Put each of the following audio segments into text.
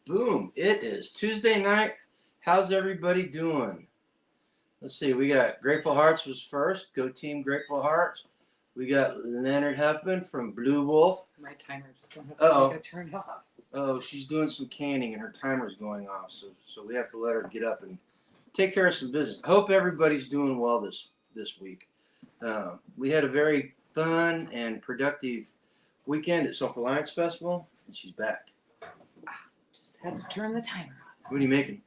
Boom. It is Tuesday night. How's everybody doing? Let's see. We got Grateful Hearts was first. Go Team Grateful Hearts. We got Leonard Huffman from Blue Wolf. My timer just went Uh oh. I got turned off. Oh, she's doing some canning and her timer's going off. So we have to let her get up and take care of some business. I hope everybody's doing well this week. We had a very fun and productive weekend at Self Reliance Festival, and she's back. Just had to turn the timer off. What are you making?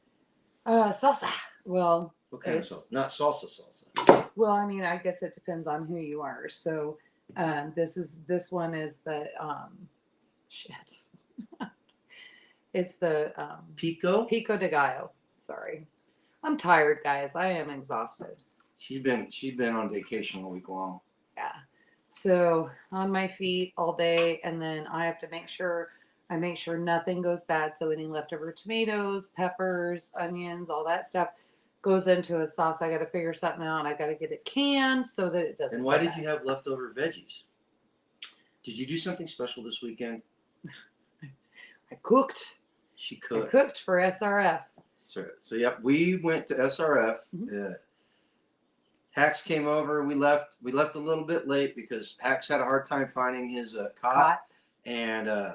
Salsa. Well, What kind of salsa? Not salsa. well, I mean, I guess it depends on who you are. So, this one is the shit. It's the Pico de Gallo. Sorry, I'm tired, guys. I am exhausted. She's been on vacation all week long. Yeah. So on my feet all day, and then I have to make sure nothing goes bad. So any leftover tomatoes, peppers, onions, all that stuff goes into a sauce. I got to figure something out. I got to get it canned so that it doesn't. And why did you have leftover veggies? Did you do something special this weekend? I cooked. She cooked. I cooked for SRF. So yep, we went to SRF. Mm-hmm. Hax came over. We left a little bit late because Hax had a hard time finding his cot. And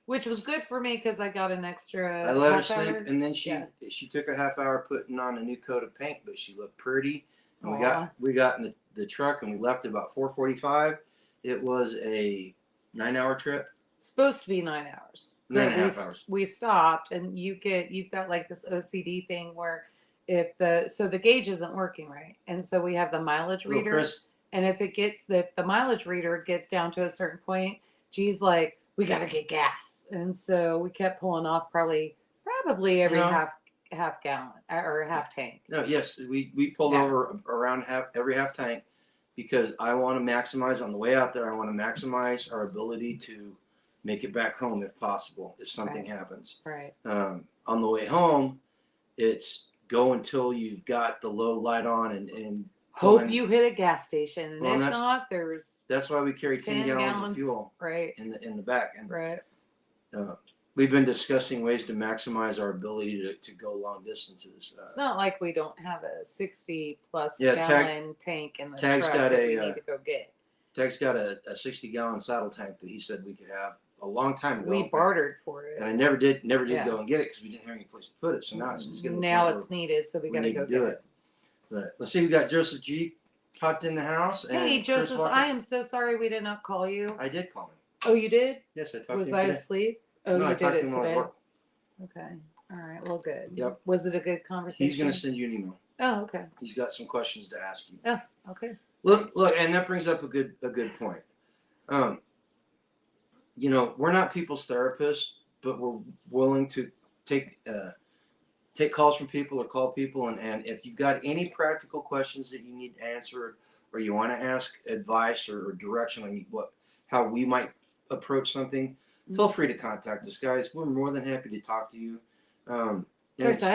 which was good for me because I got an extra. I let her sleep, and then she took a half hour putting on a new coat of paint, but she looked pretty. And we got in the truck and we left at about 4:45. It was a 9-hour trip. Supposed to be 9 hours. 9.5 hours. We stopped, and you've got like this OCD thing where if the gauge isn't working right, and so we have the mileage reader, and if the mileage reader gets down to a certain point, G's like, we got to get gas, and so we kept pulling off probably every half gallon or half tank. No, yes, we pulled over around every half tank because I want to maximize on the way out there. I want to maximize our ability to make it back home if possible, if something happens. Right. On the way home, it's go until you've got the low light on and hope you hit a gas station, and well, if not, that's why we carry 10 gallons of fuel in the back. And right. We've been discussing ways to maximize our ability to go long distances. It's not like we don't have a 60+ gallon tank in the Tag's truck got that we need to go get. Tag's got a 60-gallon saddle tank that he said we could have a long time ago. We bartered for it, and I never did go and get it because we didn't have any place to put it. So now it's needed, so we got to go get it. But let's see, we got Joseph G popped in the house. Hey, Joseph, I am so sorry we did not call you. I did call him. Oh, you did? Yes, I talked to him. Was I asleep? Oh, no, you did it today. Okay. All right. Well, good. Yep. Was it a good conversation? He's going to send you an email. Oh, okay. He's got some questions to ask you. Oh, okay. Look, and that brings up a good point. We're not people's therapists, but we're willing to take calls from people or call people. And if you've got any practical questions that you need answered or you want to ask advice or direction on how we might approach something, feel free to contact us, guys. We're more than happy to talk to you. I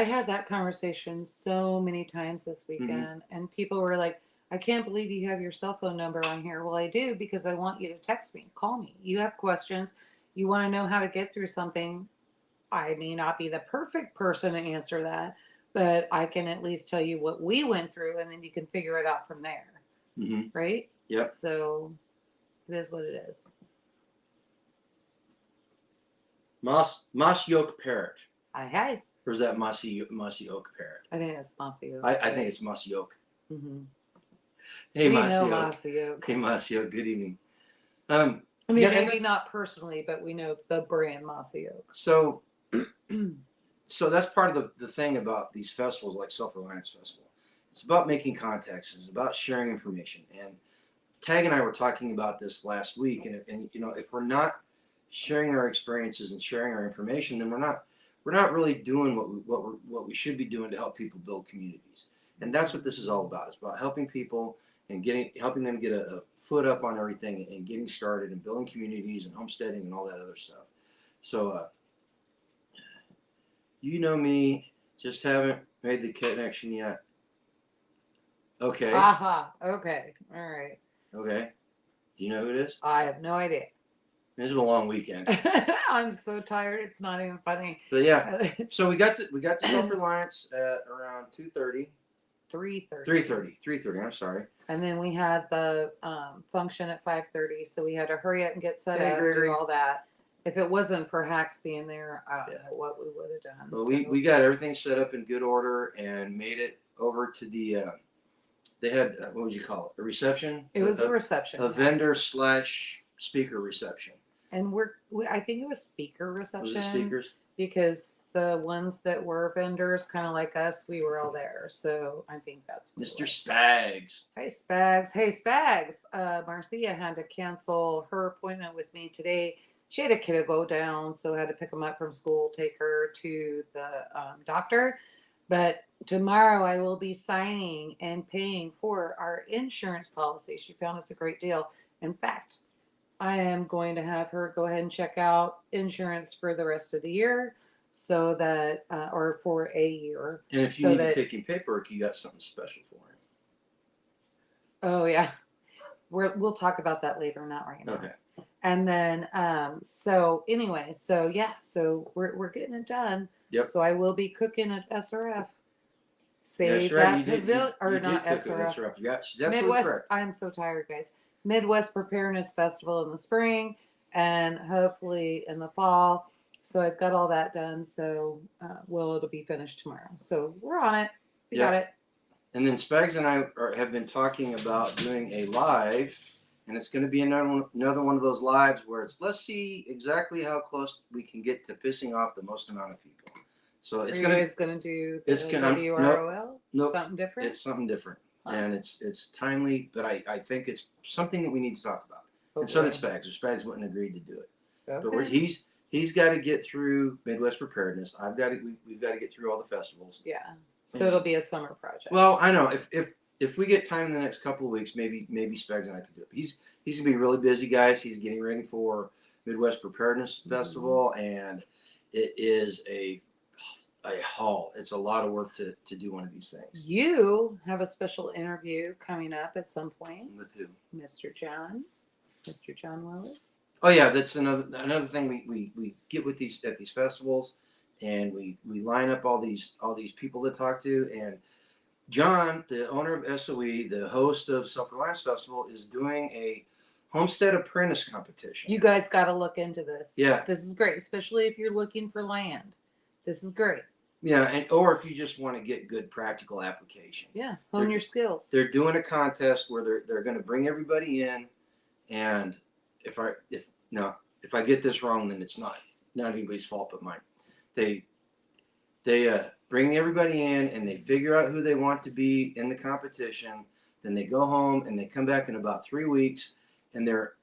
had that conversation so many times this weekend, and people were like, I can't believe you have your cell phone number on here. Well, I do because I want you to text me, call me. You have questions. You want to know how to get through something. I may not be the perfect person to answer that, but I can at least tell you what we went through, and then you can figure it out from there. Mm-hmm. Right? Yep. So it is what it is. Mossy Oak Parrot. Hi. Or is that Mossy Oak Parrot? I think it's Mossy Oak. I think it's Mossy Oak. Mm-hmm. Hey, Mossy Oak. Hey, Mossy Oak. Good evening. Maybe not personally, but we know the brand Mossy Oak. So that's part of the thing about these festivals like Self-Reliance Festival. It's about making contacts. It's about sharing information. And Tag and I were talking about this last week. And if we're not sharing our experiences and sharing our information, then we're not really doing what we should be doing to help people build communities. And that's what this is all about. It's about helping people and helping them get a foot up on everything and getting started and building communities and homesteading and all that other stuff. So, you know me, just haven't made the connection yet. Okay. Aha. Okay. All right. Okay. Do you know who it is? I have no idea. It's been a long weekend. I'm so tired. It's not even funny. But yeah, so we got to Self-Reliance at around 2:30. 3:30. 3:30. I'm sorry. And then we had the function at 5:30, so we had to hurry up and get set Hey, up, Gregory. do all that. If it wasn't for Hacks being there, I don't know what we would have done. Well, so. we got everything set up in good order and made it over to the. They had what would you call it? A reception. It was a reception. A vendor / speaker reception. And I think it was speaker reception. Was it speakers? Because the ones that were vendors, kind of like us, we were all there. So I think that's what Mr. Spags. Hey, Spags. Hey, Spags. Marcia had to cancel her appointment with me today. She had a kid go down, so I had to pick him up from school, take her to the doctor. But tomorrow I will be signing and paying for our insurance policy. She found us a great deal. In fact, I am going to have her go ahead and check out insurance for the rest of the year, so that, or for a year. And if you need to take him paperwork, you got something special for him. Oh yeah, we'll talk about that later, not right now. Okay. And then, so anyway, so yeah, so we're getting it done. Yep. So I will be cooking at SRF. Save That's right. that pavilion, or not did cook at SRF. Yeah, she's absolutely Midwest. correct. I'm so tired, guys. Midwest Preparedness Festival in the spring, and hopefully in the fall. So I've got all that done. So it'll be finished tomorrow. So we're on it. We got it. And then Spags and I have been talking about doing a live, and it's going to be another one of those lives where it's let's see exactly how close we can get to pissing off the most amount of people. So it's going to. Are you guys going to do the WROL? Nope. Something different? It's something different. And it's timely, but I think it's something that we need to talk about. And so did Spags. Spags wouldn't agree to do it. Okay. But he's got to get through Midwest Preparedness. We've got to get through all the festivals. Yeah. So it'll be a summer project. Well, I know if we get time in the next couple of weeks, maybe Spags and I can do it. He's gonna be really busy, guys. He's getting ready for Midwest Preparedness Festival, and it is a haul. It's a lot of work to do one of these things. You have a special interview coming up at some point. With who? Mr. John Willis. Oh yeah, that's another thing we get with these at these festivals, and we line up all these people to talk to. And John, the owner of SOE, the host of Self-Reliance Festival, is doing a Homestead apprentice competition. You guys got to look into this. Yeah, this is great, especially if you're looking for land. This is great. Yeah, or if you just want to get good practical application. Yeah, hone your skills. They're doing a contest where they're going to bring everybody in, and if I get this wrong, then it's not anybody's fault but mine. They bring everybody in and they figure out who they want to be in the competition. Then they go home and they come back in about 3 weeks, and they're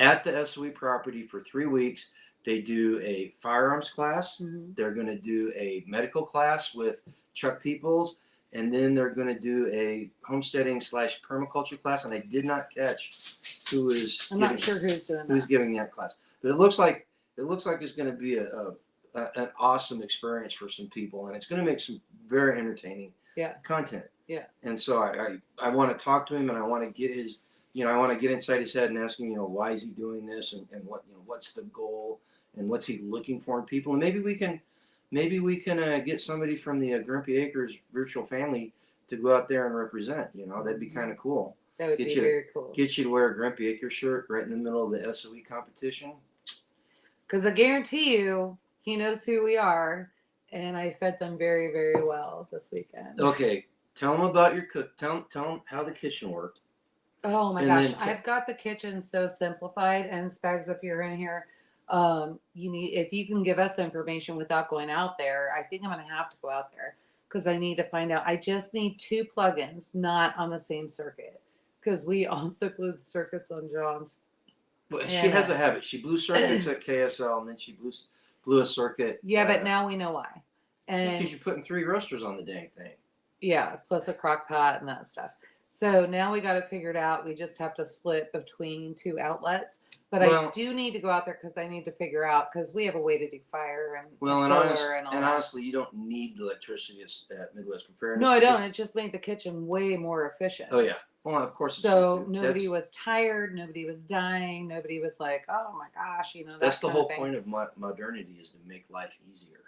at the SOE property for 3 weeks. They do a firearms class. Mm-hmm. They're going to do a medical class with Chuck Peoples, and then they're going to do a homesteading / permaculture class. And I did not catch who is. I'm not sure who's doing who's giving that class, but it looks like it's going to be an awesome experience for some people, and it's going to make some very entertaining content. Yeah. And so I want to talk to him, and I want to get his. I want to get inside his head and ask him, why is he doing this, and what, what's the goal, and what's he looking for in people, and maybe we can get somebody from the Grumpy Acres virtual family to go out there and represent. That'd be kind of cool. That would be very cool. Get you to wear a Grumpy Acres shirt right in the middle of the SOE competition. Because I guarantee you, he knows who we are, and I fed them very, very well this weekend. Okay, tell them about your cook. Tell them how the kitchen worked. Oh my gosh, I've got the kitchen so simplified. And Spags, if you're in here, if you can give us information without going out there, I think I'm going to have to go out there because I need to find out. I just need 2 plugins, not on the same circuit, because we also glued circuits on John's. Well, she has a habit. She blew circuits at KSL, and then she blew a circuit. Yeah, but now we know why. And because you're putting 3 roasters on the dang thing. Yeah, plus a crock pot and that stuff. So now we got it figured out. We just have to split between 2 outlets. But I do need to go out there because I need to figure out, because we have a way to do fire and solar and all that. Honestly, you don't need the electricity at Midwest Preparedness. No, I don't. It just made the kitchen way more efficient. Oh, yeah. Well, of course. So It's good too. nobody was tired, nobody was dying, nobody was like, oh my gosh, That's that the kind of whole thing. point of modernity, is to make life easier.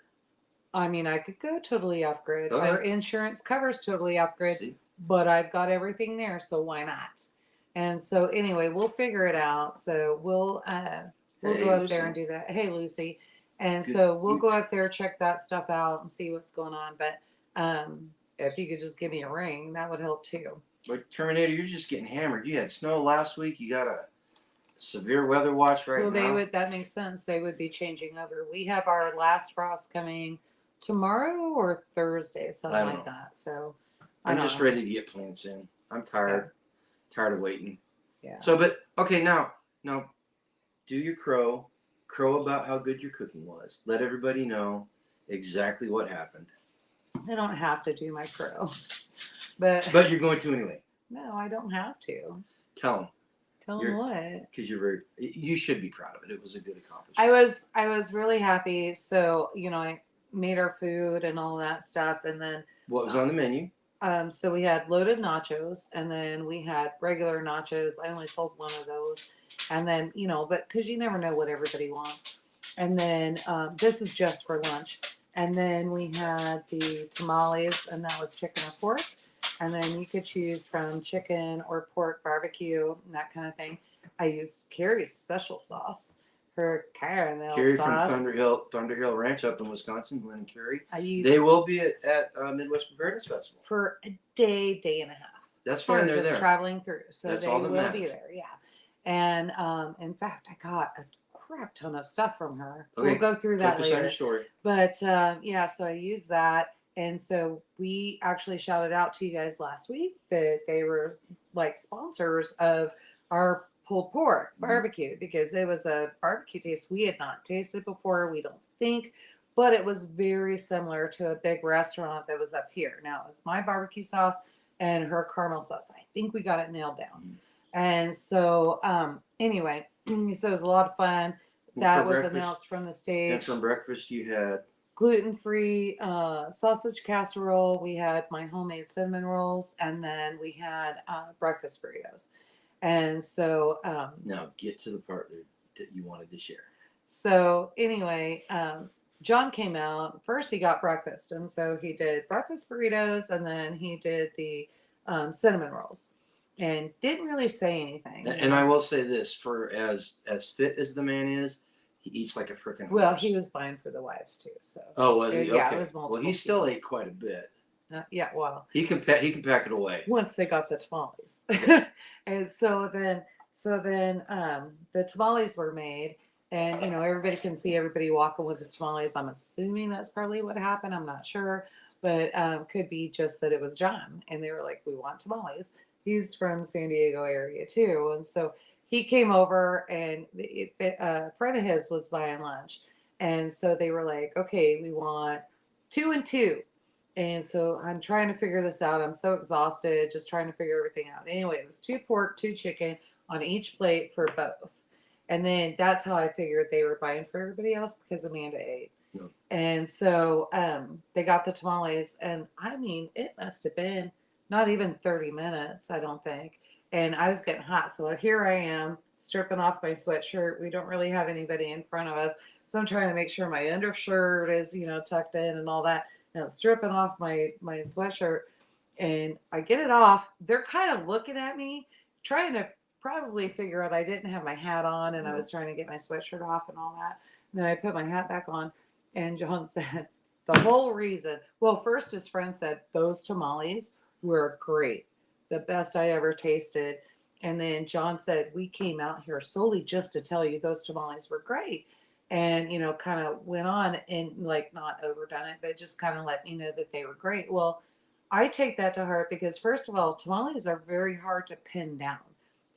I mean, I could go totally off grid. Okay. Our insurance covers totally off grid, See? but I've got everything there, so why not? And so anyway, we'll figure it out. So we'll Hey, go up there and Lucy. do that. Hey, Lucy. And Good. so we'll go up there, check that stuff out, and see what's going on. But if you could just give me a ring, that would help too. But Terminator, you're just getting hammered. You had snow last week. You got a severe weather watch right Well, now. that makes sense. They would be changing over. We have our last frost coming tomorrow or Thursday, something like that. So I'm just ready to get plants in. I'm tired. Tired of waiting. Yeah. So, but okay, now do your crow about how good your cooking was. Let everybody know exactly what happened. I don't have to do my crow, but you're going to anyway. No, I don't have to. Tell them. Tell them what? Because you should be proud of it. It was a good accomplishment. I was really happy. So I made our food and all that stuff, and then what was on the menu? So we had loaded nachos, and then we had regular nachos. I only sold one of those, and then but because you never know what everybody wants. And then this is just for lunch. And then we had the tamales, and that was chicken or pork. And then you could choose from chicken or pork barbecue and that kind of thing. I used Carrie's special sauce, her caramel Carrie sauce. from Thunder Hill Ranch up in Wisconsin, Glenn and Carrie. They will be at Midwest Preparedness Festival for a day and a half. That's fine. They're just there traveling through, so that's they all that will matters. be there. Yeah, and in fact, I got a crap ton of stuff from her. Okay. We'll go through that later. Your story. But yeah, so I used that. And so we actually shouted out to you guys last week that they were like sponsors of our pulled pork barbecue, because it was a barbecue taste we had not tasted before, we don't think, but it was very similar to a big restaurant that was up here. Now, it was my barbecue sauce and her caramel sauce. I think we got it nailed down. And so anyway, so it was a lot of fun. That was announced from the stage. And from breakfast you had gluten-free sausage casserole. We had my homemade cinnamon rolls, and then we had breakfast burritos. And so now get to the part that you wanted to share. So anyway, John came out first. He got breakfast, and so he did breakfast burritos, and then he did the cinnamon rolls, and didn't really say anything. And I will say this: for as fit as the man is, he eats like a freaking horse. Well, he was buying for the wives too. So was he? Yeah, okay. it was multiple. Well, he still ate quite a bit. Yeah, well, he can pack it away once they got the tamales. And so then the tamales were made, and everybody can see everybody walking with the tamales. I'm assuming that's probably what happened. I'm not sure, but could be just that it was John, and they were like, "We want tamales." He's from San Diego area too, and so he came over, and a friend of his was buying lunch, and so they were like, "Okay, we want 2 and 2." And so I'm trying to figure this out. I'm so exhausted just trying to figure everything out. Anyway, it was 2 pork, 2 chicken on each plate for both. And then that's how I figured they were buying for everybody else, because Amanda ate. No. And so they got the tamales. And I mean, it must have been not even 30 minutes, I don't think. And I was getting hot. So here I am stripping off my sweatshirt. We don't really have anybody in front of us. So I'm trying to make sure my undershirt is, tucked in and all that. And I'm stripping off my sweatshirt, and I get it off. They're kind of looking at me, trying to probably figure out I didn't have my hat on, and I was trying to get my sweatshirt off and all that. And then I put my hat back on, and John said the whole reason. Well, first his friend said those tamales were great, the best I ever tasted. And then John said, we came out here solely just to tell you those tamales were great. And, kind of went on and like not overdone it, but just kind of let me know that they were great. Well, I take that to heart because, first of all, tamales are very hard to pin down.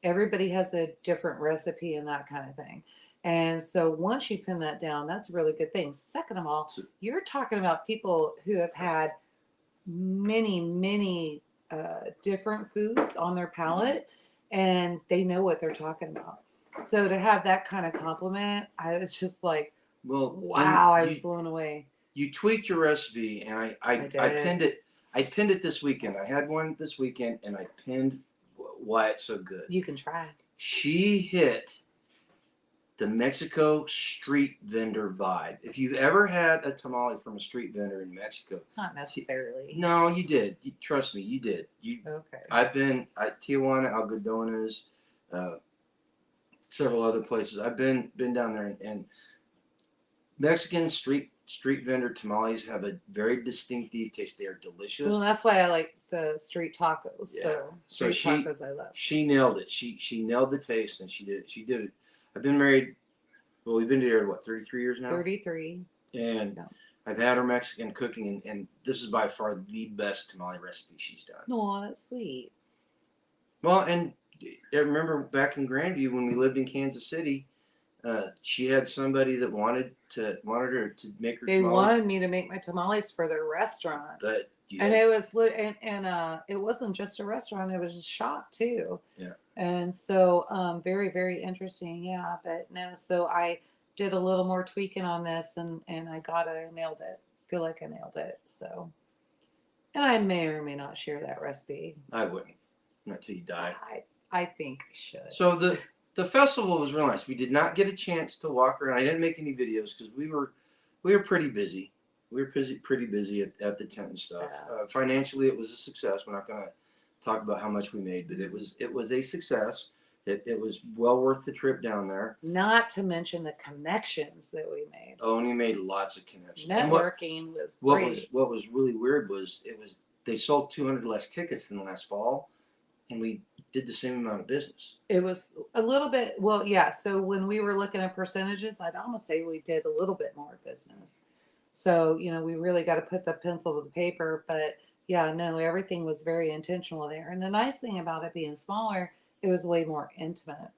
Everybody has a different recipe and that kind of thing. And so once you pin that down, that's a really good thing. Second of all, you're talking about people who have had many, many different foods on their palate, and they know what they're talking about. So to have that kind of compliment, I was just like, well, wow, I was blown away. You tweaked your recipe, and I pinned it. I pinned it this weekend. I had one this weekend, and I pinned why it's so good. You can try. She hit the Mexico street vendor vibe. If you've ever had a tamale from a street vendor in Mexico, Not necessarily. no, you did. Trust me, you did. Okay. I've been at Tijuana, Algodones, several other places. I've been down there, and Mexican street vendor tamales have a very distinctive taste. They are delicious. Well, that's why I like the street tacos. Yeah. So street tacos I love. She nailed it. She nailed the taste, and she did it. I've been married. Well, we've been together, what, 33 years now? 33. And I've had her Mexican cooking, and this is by far the best tamale recipe she's done. Oh, that's sweet. Well, and I remember back in Grandview when we lived in Kansas City, she had somebody that wanted her to make her tamales. They wanted me to make my tamales for their restaurant. But and it was it wasn't just a restaurant, it was a shop too. Yeah. And so very, very interesting. Yeah. But no, so I did a little more tweaking on this and I nailed it. Feel like I nailed it. So, and I may or may not share that recipe. I wouldn't. Not till you die. I think I should. So the festival was real nice. We did not get a chance to walk around. I didn't make any videos because we were pretty busy. We were pretty busy at the tent and stuff. Yeah. Financially, it was a success. We're not going to talk about how much we made, but it was a success. It was well worth the trip down there. Not to mention the connections that we made. Oh, and we made lots of connections. Networking was great. What was really weird was they sold 200 less tickets than last fall, and we did the same amount of business. It was a little bit, well, yeah. So when we were looking at percentages, I'd almost say we did a little bit more business. So, we really got to put the pencil to the paper. But yeah, no, everything was very intentional there. And the nice thing about it being smaller, it was way more intimate.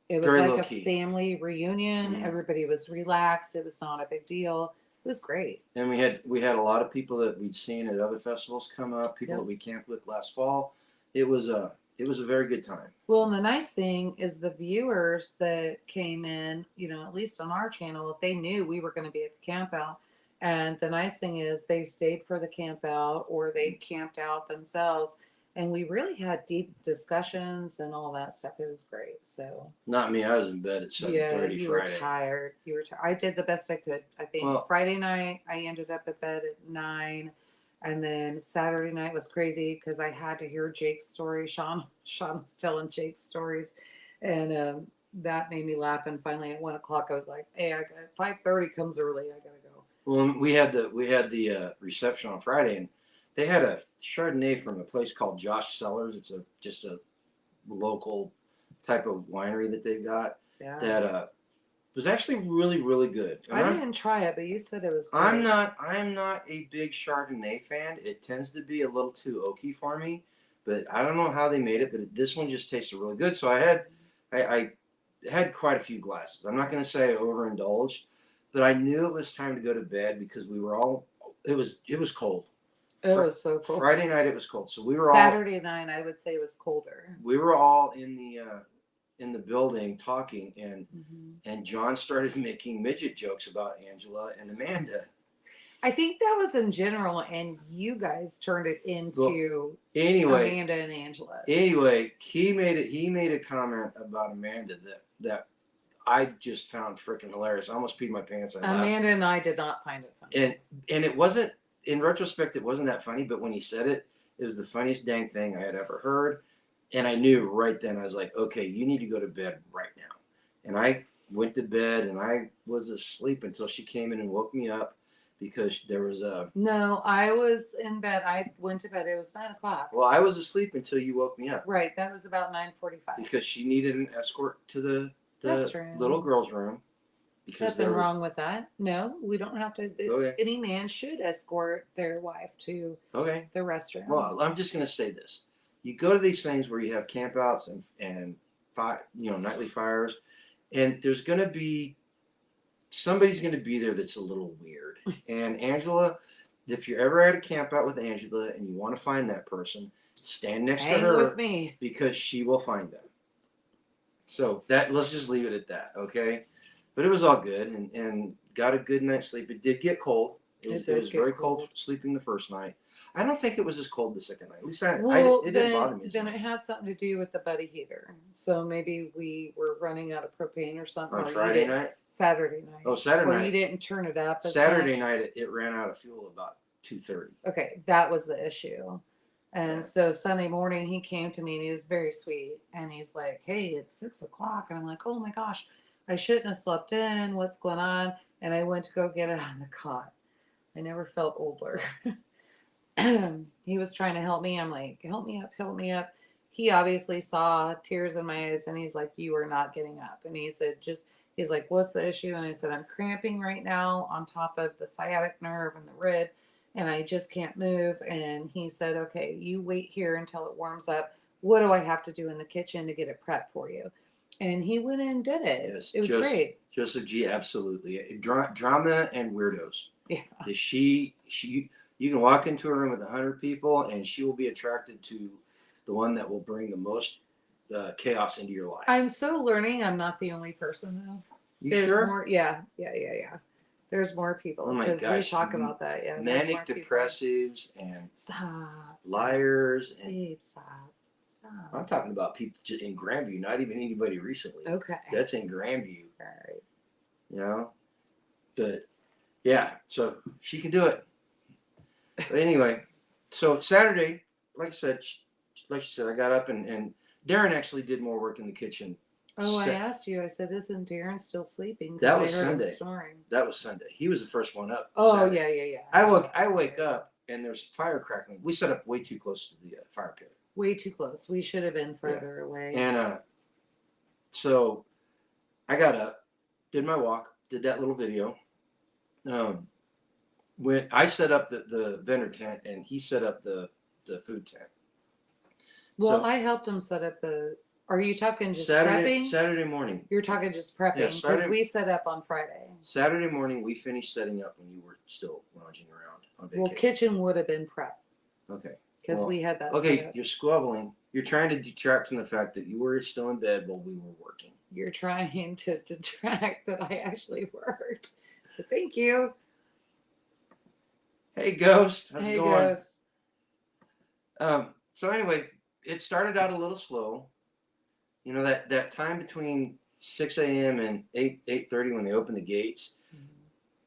It was Very like low-key. a family reunion. Mm-hmm. Everybody was relaxed. It was not a big deal. It was great. And we had a lot of people that we'd seen at other festivals come up, people that we camped with last fall. It was a very good time. Well, and the nice thing is the viewers that came in, at least on our channel, they knew we were going to be at the camp out. And the nice thing is they stayed for the camp out or they camped out themselves. And we really had deep discussions and all that stuff. It was great. So not me. I was in bed at 7:30 Friday. You were tired. I did the best I could. I think Friday night I ended up at bed at 9. And then Saturday night was crazy because I had to hear Jake's story. Sean was telling Jake's stories. And that made me laugh. And finally at 1 o'clock I was like, hey, 5:30 comes early. I got to go. Well, we had the reception on Friday, and they had a Chardonnay from a place called Josh Cellars. It's just a local type of winery that they've got that was actually really, really good. And I didn't try it, but you said it was great. I'm not a big Chardonnay fan. It tends to be a little too oaky for me, but I don't know how they made it, but this one just tasted really good. So I had quite a few glasses. I'm not going to say I overindulged, but I knew it was time to go to bed because it was cold. It was so cold. Friday night it was cold, so we were Saturday night I would say it was colder. We were all in the building talking, and John started making midget jokes about Angela and Amanda. I think that was in general, and you guys turned it into Amanda and Angela. Anyway, he made a comment about Amanda that I just found freaking hilarious. I almost peed my pants. Amanda and I did not find it funny. And it wasn't, in retrospect, it wasn't that funny, but when he said it, it was the funniest dang thing I had ever heard. And I knew right then, I was like, okay, you need to go to bed right now. And I went to bed, and I was asleep until she came in and woke me up because there was a... No, I was in bed. I went to bed. It was 9 o'clock. Well, I was asleep until you woke me up. Right. That was about 9:45. Because she needed an escort to the restroom. Little girl's room. Nothing wrong with that. No, we don't have to. Okay. Any man should escort their wife to the restroom. Well, I'm just going to say this. You go to these things where you have campouts and nightly fires, and there's going to be somebody's going to be there that's a little weird. And Angela, if you're ever at a campout with Angela and you want to find that person, stand next to her with me because she will find them. So let's just leave it at that, okay? But it was all good and got a good night's sleep. It did get cold. It did was get very cold. cold sleeping the first night. I don't think it was as cold the second night. At least it Well, didn't bother me as then much. it had something to do with the buddy heater. So maybe we were running out of propane or something. On Or Friday night? Saturday night. Oh, Saturday Or night. you didn't turn it up as Saturday much. night, it ran out of fuel about 2:30. Okay, that was the issue. And Yeah. so Sunday morning he came to me and he was very sweet. And he's like, hey, it's 6 o'clock. And I'm like, oh my gosh, I shouldn't have slept in. What's going on? And I went to go get it on the cot. I never felt older. He was trying to help me. I'm like, help me up, help me up. He obviously saw tears in my eyes and he's like, you are not getting up. And he said, he's like, what's the issue? And I said, I'm cramping right now on top of the sciatic nerve and the rib and I just can't move. And he said, okay, you wait here until it warms up. What do I have to do in the kitchen to get it prepped for you? And he went in and did it. Yes, It was great. Joseph G, absolutely. Drama and weirdos. Yeah. You can walk into a room with 100 people and she will be attracted to the one that will bring the most chaos into your life. I'm still learning. I'm not the only person though. There's sure? More. Yeah. There's more people. Oh my gosh. We talk about that. Yeah. Manic depressives and stop. Liars and Babe, stop. I'm talking about people in Grandview, not even anybody recently. Okay. That's in Grandview. All right. You know, but yeah, so she can do it. But anyway, so Saturday, like you said, I got up and Darren actually did more work in the kitchen. Oh, I asked you. I said, "Isn't Darren still sleeping?" That was Sunday. That was Sunday. He was the first one up. Oh, Saturday. yeah. I wake up and there's fire crackling. We set up way too close to the fire pit. Way too close. We should have been further away. And so I got up, did my walk, did that little video. When I set up the vendor tent and he set up the food tent. Well, so, I helped him set up the. Are you talking just Saturday, prepping? Saturday morning. You're talking just prepping because we set up on Friday. Saturday morning, we finished setting up when you were still lounging around on vacation. Well, kitchen would have been prep. Okay. Because we had that. Okay, you're squabbling. You're trying to detract from the fact that you were still in bed while we were working. You're trying to detract that I actually worked. But thank you. Hey, Ghost. How's it going? Ghost. So anyway, it started out a little slow. You know, that time between 6 a.m. and 8:30 when they open the gates,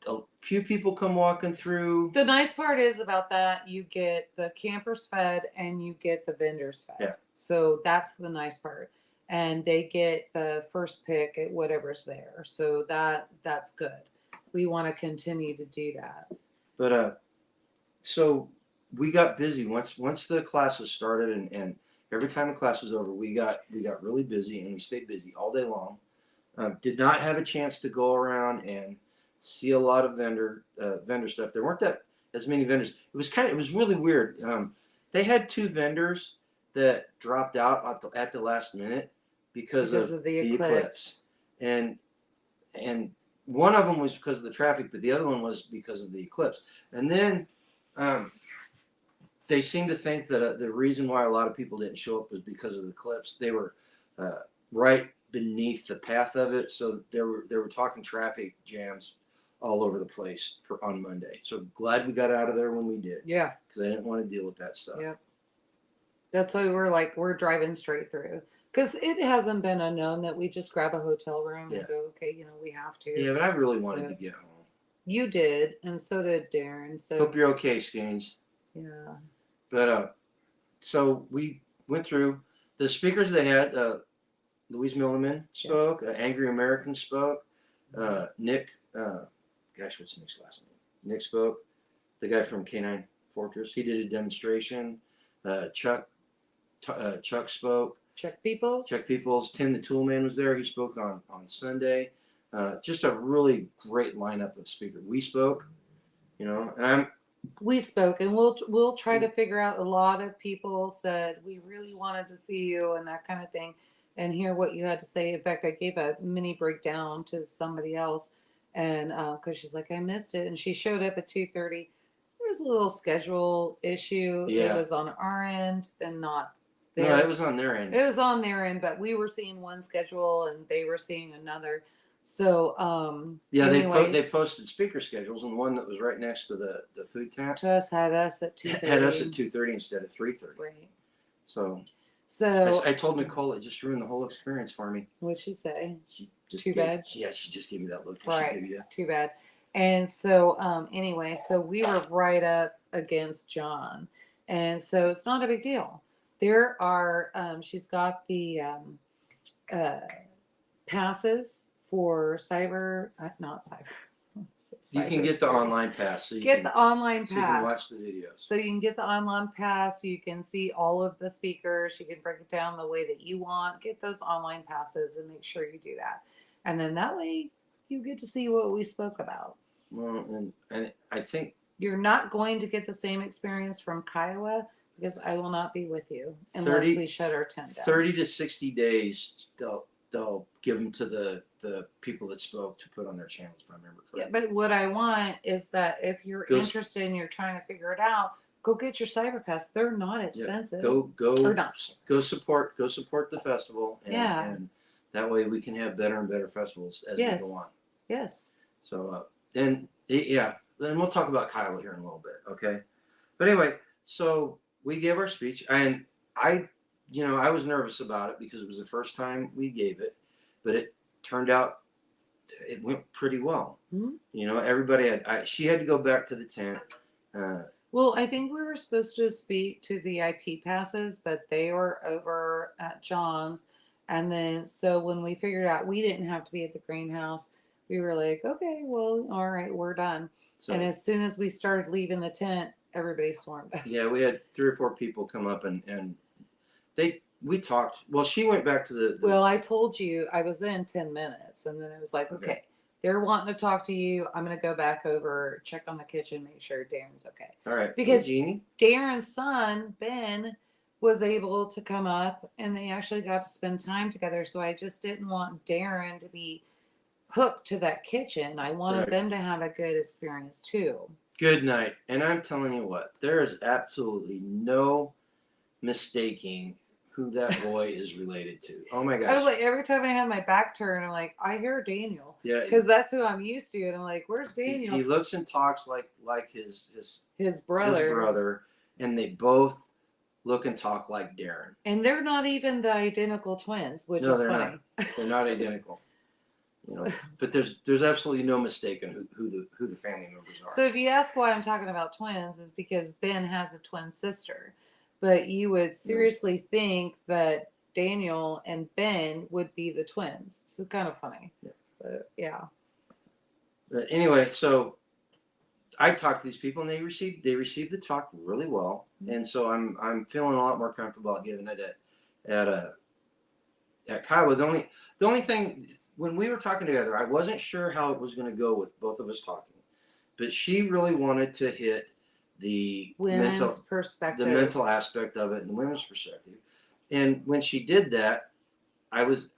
a few people come walking through. The nice part is about that, you get the campers fed and you get the vendors fed. Yeah. So that's the nice part. And they get the first pick at whatever's there. So that's good. We want to continue to do that. But so we got busy once the classes started and every time the class was over, we got really busy and we stayed busy all day long. Did not have a chance to go around and see a lot of vendor stuff. There weren't that as many vendors. It was really weird. They had 2 vendors that dropped out at the last minute because of the eclipse. And one of them was because of the traffic, but the other one was because of the eclipse. And then they seemed to think that the reason why a lot of people didn't show up was because of the eclipse. They were right beneath the path of it, so they were talking traffic jams all over the place on Monday. So glad we got out of there when we did. Yeah. Because I didn't want to deal with that stuff. Yep. That's why we're driving straight through. Because it hasn't been unknown that we just grab a hotel room and go, okay, we have to. Yeah, but I really wanted to get home. You did, and so did Darren. So hope you're okay, Skeens. Yeah. But so we went through the speakers they had. Louise Milliman spoke. Angry American spoke. Nick. What's Nick's last name? Nick spoke. The guy from K9 Fortress. He did a demonstration. Chuck spoke. Chuck Peoples. Tim the Toolman was there. He spoke on Sunday. Just a really great lineup of speakers. We spoke, and we spoke, and we'll try to figure out. A lot of people said we really wanted to see you and that kind of thing, and hear what you had to say. In fact, I gave a mini breakdown to somebody else, and because she's like, I missed it, and she showed up at 2:30. There was a little schedule issue. Yeah. It was on our end and not. No, it was on their end. It was on their end, but we were seeing one schedule and they were seeing another. So Yeah, anyway, they posted speaker schedules, and the one that was right next to the food tent just had us at had us at 2:30. 2:30 instead of 3:30. Right. So So I told Nicole it just ruined the whole experience for me. what'd she say? She just Too bad. yeah, she just gave me that look that she Right. gave you. Too bad. And so anyway, so we were right up against John. And so it's not a big deal. There are she's got the uh passes for cyber not cyber. You can get the cybersecurity. online pass, so you Get can the online so you can pass. watch the videos. So you can get the online pass. You can see all of the speakers. You can break it down the way that you want. Get those online passes and make sure you do that. And then that way you get to see what we spoke about. Well, and I think You're not going to get the same experience from Kiowa because I will not be with you unless 30 we shut our tent down. 30 to 60 days they'll give them to the people that spoke to put on their channels, if I remember Yeah, correctly. but what I want is that if you're interested and you're trying to figure it out, go get your cyber pass. They're not expensive. Or not. Go support the festival, Yeah. and that way we can have better and better festivals as we go on. Yes. So then we'll talk about Kyle here in a little bit, okay? But anyway, so we gave our speech, and I was nervous about it because it was the first time we gave it, but it turned out it went pretty well. Mm-hmm. Everybody she had to go back to the tent. Well, I think we were supposed to speak to VIP passes, but they were over at John's. And then, so when we figured out we didn't have to be at the greenhouse, we were like, okay, well, all right, we're done. So, and as soon as we started leaving the tent, everybody swarmed us. Yeah, we had 3 or 4 people come up and we talked. Well, she went back to the Well, I told you I was in 10 minutes, and then it was like, okay, they're wanting to talk to you. I'm going to go back over, check on the kitchen, make sure Darren's okay. All right. Because Jeannie? Darren's son, Ben, was able to come up, and they actually got to spend time together. So I just didn't want Darren to be hooked to that kitchen. I wanted them to have a good experience too. Good night. And I'm telling you what, there is absolutely no mistaking who that boy is related to. Oh my gosh. I was like, every time I had my back turned, I'm like, I hear Daniel. Yeah. Because that's who I'm used to. And I'm like, where's Daniel? He looks and talks like his brother. His brother. And they both look and talk like Darren. And they're not even the identical twins, which is funny. They're not identical. But there's absolutely no mistaking who the family members are. So if you ask why I'm talking about twins, is because Ben has a twin sister. But you would seriously think that Daniel and Ben would be the twins. So it's kind of funny. Yeah. But yeah. But anyway, so I talked to these people, and they received the talk really well, and so I'm feeling a lot more comfortable about giving it at Kiowa. The only thing, when we were talking together, I wasn't sure how it was going to go with both of us talking, but she really wanted to hit the women's perspective, the mental aspect of it, and the women's perspective. And when she did that, I was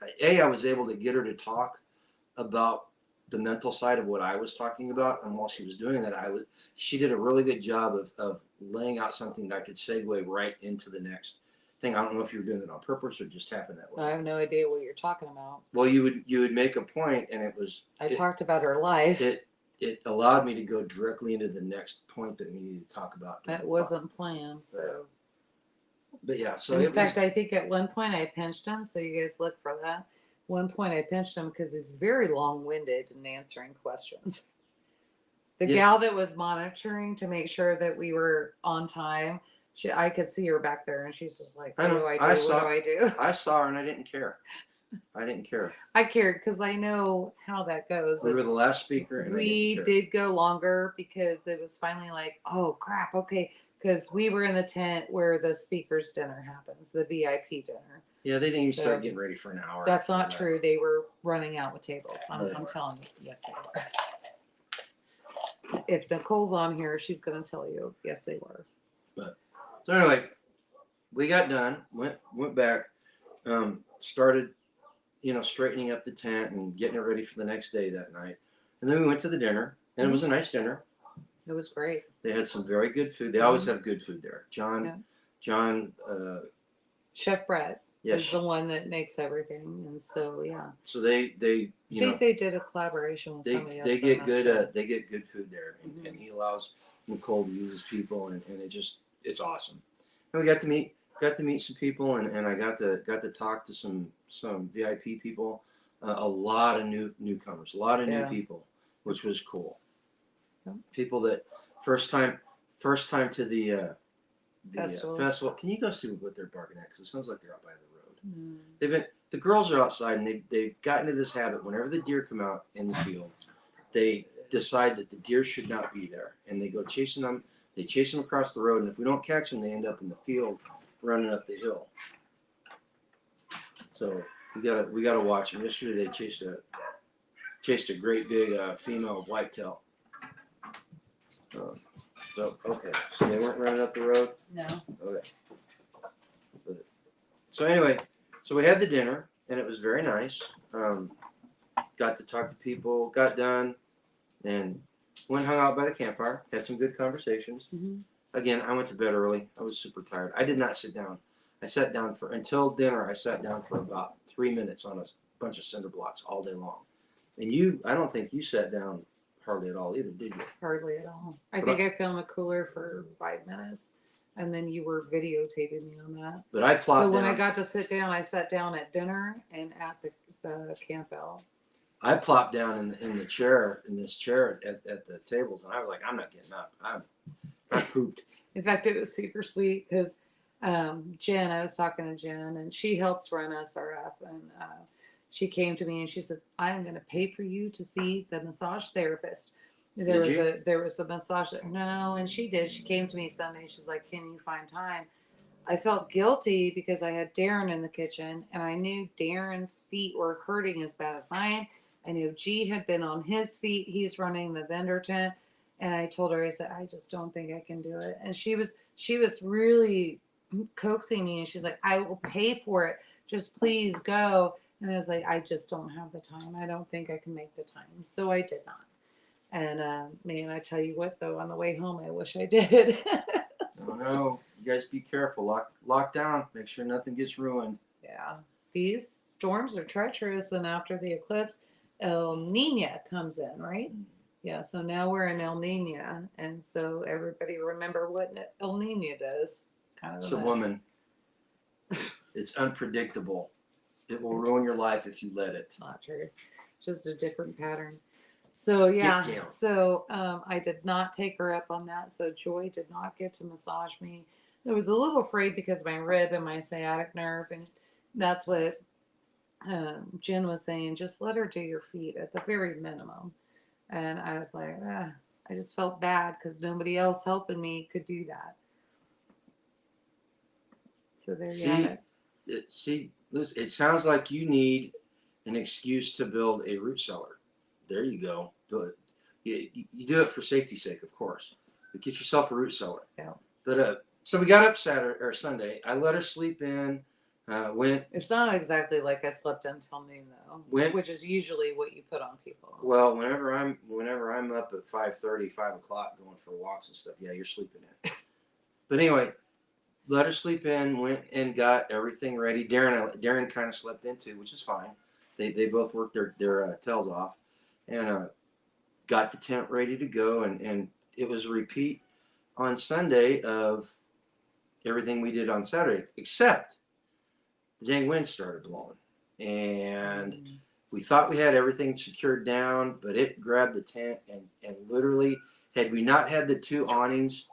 able to get her to talk about the mental side of what I was talking about, and while she was doing that, she did a really good job of laying out something that I could segue right into the next thing. I don't know if you were doing that on purpose or just happened that way. I have no idea what you're talking about. Well, you would make a point, and I talked about her life. It allowed me to go directly into the next point that we needed to talk about. That wasn't planned, so. But yeah, so in fact, I think at one point I pinched him, so you guys look for that. One point I pinched him because he's very long-winded in answering questions. The gal that was monitoring to make sure that we were on time, I could see her back there, and she's just like, what do I do? What do I do? I saw her, and I didn't care. I cared because I know how that goes. We were the last speaker, and we did go longer because it was finally like, oh crap, okay, because we were in the tent where the speakers' dinner happens, the VIP dinner. Yeah, they didn't even start getting ready for an hour. That's not true. They were running out with tables. I'm telling you, yes, they were. If Nicole's on here, she's going to tell you, yes, they were. So anyway, we got done, went back, started, straightening up the tent and getting it ready for the next day that night. And then we went to the dinner, and it was a nice dinner. It was great. They had some very good food. They always have good food there. John, Chef Brett. is the one that makes everything, and so yeah. So they I think they did a collaboration with somebody else. they get good sure. they get good food there, and he allows Nicole to use his people, and it's awesome. And we got to meet some people, and I got to talk to some VIP people, a lot of newcomers, a lot of new people, which was cool. People that first time to the festival. Can you go see what they're barking at? Because it sounds like they're out by the road. The girls are outside, and they've gotten into this habit. Whenever the deer come out in the field, they decide that the deer should not be there, and they go chasing them. They chase them across the road, and if we don't catch them, they end up in the field running up the hill. So we gotta watch them. Yesterday they chased a great big female whitetail. So they weren't running up the road. No. Okay. So anyway, so we had the dinner, and it was very nice. Got to talk to people, got done, and went and hung out by the campfire. Had some good conversations. Again, I went to bed early. I was super tired. I did not sit down. I sat down until dinner. I sat down for about 3 minutes on a bunch of cinder blocks all day long. And I don't think you sat down hardly at all either, did you? Hardly at all. I think I filmed the cooler for 5 minutes, and then you were videotaping me on that. But I plopped down. So when I got to sit down, I sat down at dinner and at the camp out. I plopped down in this chair at the tables, and I was like, I'm not getting up. I pooped. In fact, it was super sweet because Jen, I was talking to Jen, and she helps run SRF, and she came to me and she said, I'm going to pay for you to see the massage therapist. There was a massage. No, and she did. She came to me Sunday. She's like, can you find time? I felt guilty because I had Darren in the kitchen, and I knew Darren's feet were hurting as bad as mine. I knew G had been on his feet. He's running the vendor tent. And I told her, I said, I just don't think I can do it. And she was really coaxing me, and she's like, I will pay for it. Just please go. And I was like, I just don't have the time. I don't think I can make the time. So I did not. And man, I tell you what, though, on the way home, I wish I did. Oh no, you guys be careful. Lock down. Make sure nothing gets ruined. Yeah, these storms are treacherous, and after the eclipse, El Nino comes in, right? Yeah, so now we're in El Nino, and so everybody remember what El Nino does. Kind of it's a woman. It's unpredictable. It will ruin your life if you let it. It's not true. Just a different pattern. So yeah, so I did not take her up on that. So Joy did not get to massage me. I was a little afraid because of my rib and my sciatic nerve, and that's what Jen was saying. Just let her do your feet at the very minimum. And I was like, I just felt bad because nobody else helping me could do that. So there you have it. See, Liz, it sounds like you need an excuse to build a root cellar. There you go. Do it. You do it for safety's sake, of course. But get yourself a root cellar. Yeah. But so we got up Saturday or Sunday. I let her sleep in. Went. It's not exactly like I slept until noon though, which is usually what you put on people. Well, whenever I'm up at 5:30, 5 o'clock going for walks and stuff, yeah, you're sleeping in. But anyway, let her sleep in. Went and got everything ready. Darren kind of slept in too, which is fine. They both worked their tails off, and got the tent ready to go. And it was a repeat on Sunday of everything we did on Saturday, except the dang wind started blowing, and we thought we had everything secured down, but it grabbed the tent and literally, had we not had the two awnings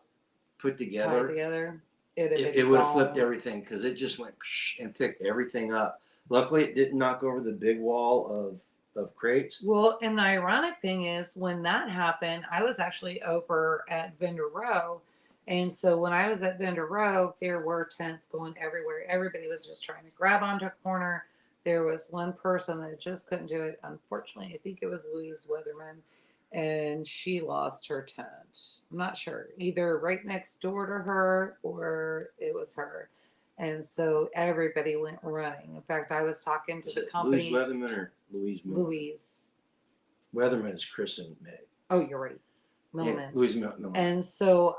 put together, it would have flipped everything because it just went and picked everything up. Luckily, it didn't knock over the big wall of crates. Well, and the ironic thing is, when that happened, I was actually over at Vendor Row. And so when I was at Vendor Row, there were tents going everywhere. Everybody was just trying to grab onto a corner. There was one person that just couldn't do it. Unfortunately, I think it was Louise Weatherman, and she lost her tent. I'm not sure. Either right next door to her or it was her. And so everybody went running. In fact, I was talking to the company. Louise Weatherman or Louise Miller? Louise. Weatherman is Chris and Meg. Oh, you're right. Millman. Louise Millman. And so,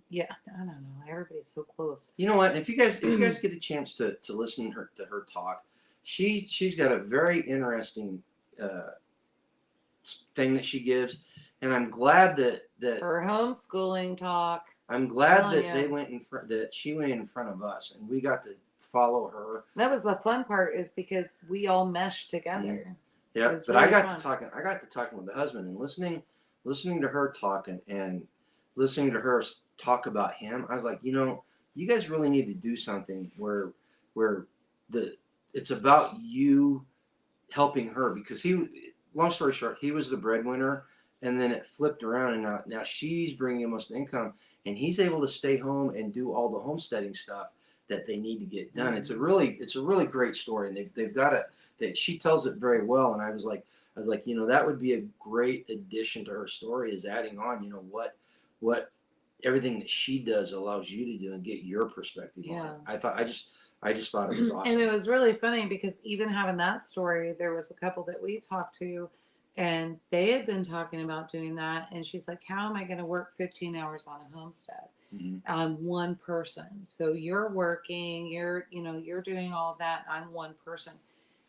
yeah, I don't know. Everybody's so close. You know what? If you guys get a chance to listen to her talk, she's got a very interesting thing that she gives, and I'm glad that Her homeschooling talk. I'm glad Telling that you. they went in front, that she went in front of us, and we got to follow her. That was the fun part, is because we all meshed together. Yeah, was but really I got fun. to talking with the husband and listening to her talking and listening to her talk about him. I was like, you guys really need to do something where it's about you helping her, because long story short, he was the breadwinner, and then it flipped around, and now she's bringing most of the income, and he's able to stay home and do all the homesteading stuff that they need to get done. Mm-hmm. It's a really great story, and they've got she tells it very well, and I was like, that would be a great addition to her story, is adding on, what everything that she does allows you to do and get your perspective on it. I just thought it was awesome. And it was really funny because even having that story, there was a couple that we talked to, and they had been talking about doing that. And she's like, how am I going to work 15 hours on a homestead on one person? So you're working, you're doing all of that. I'm one person.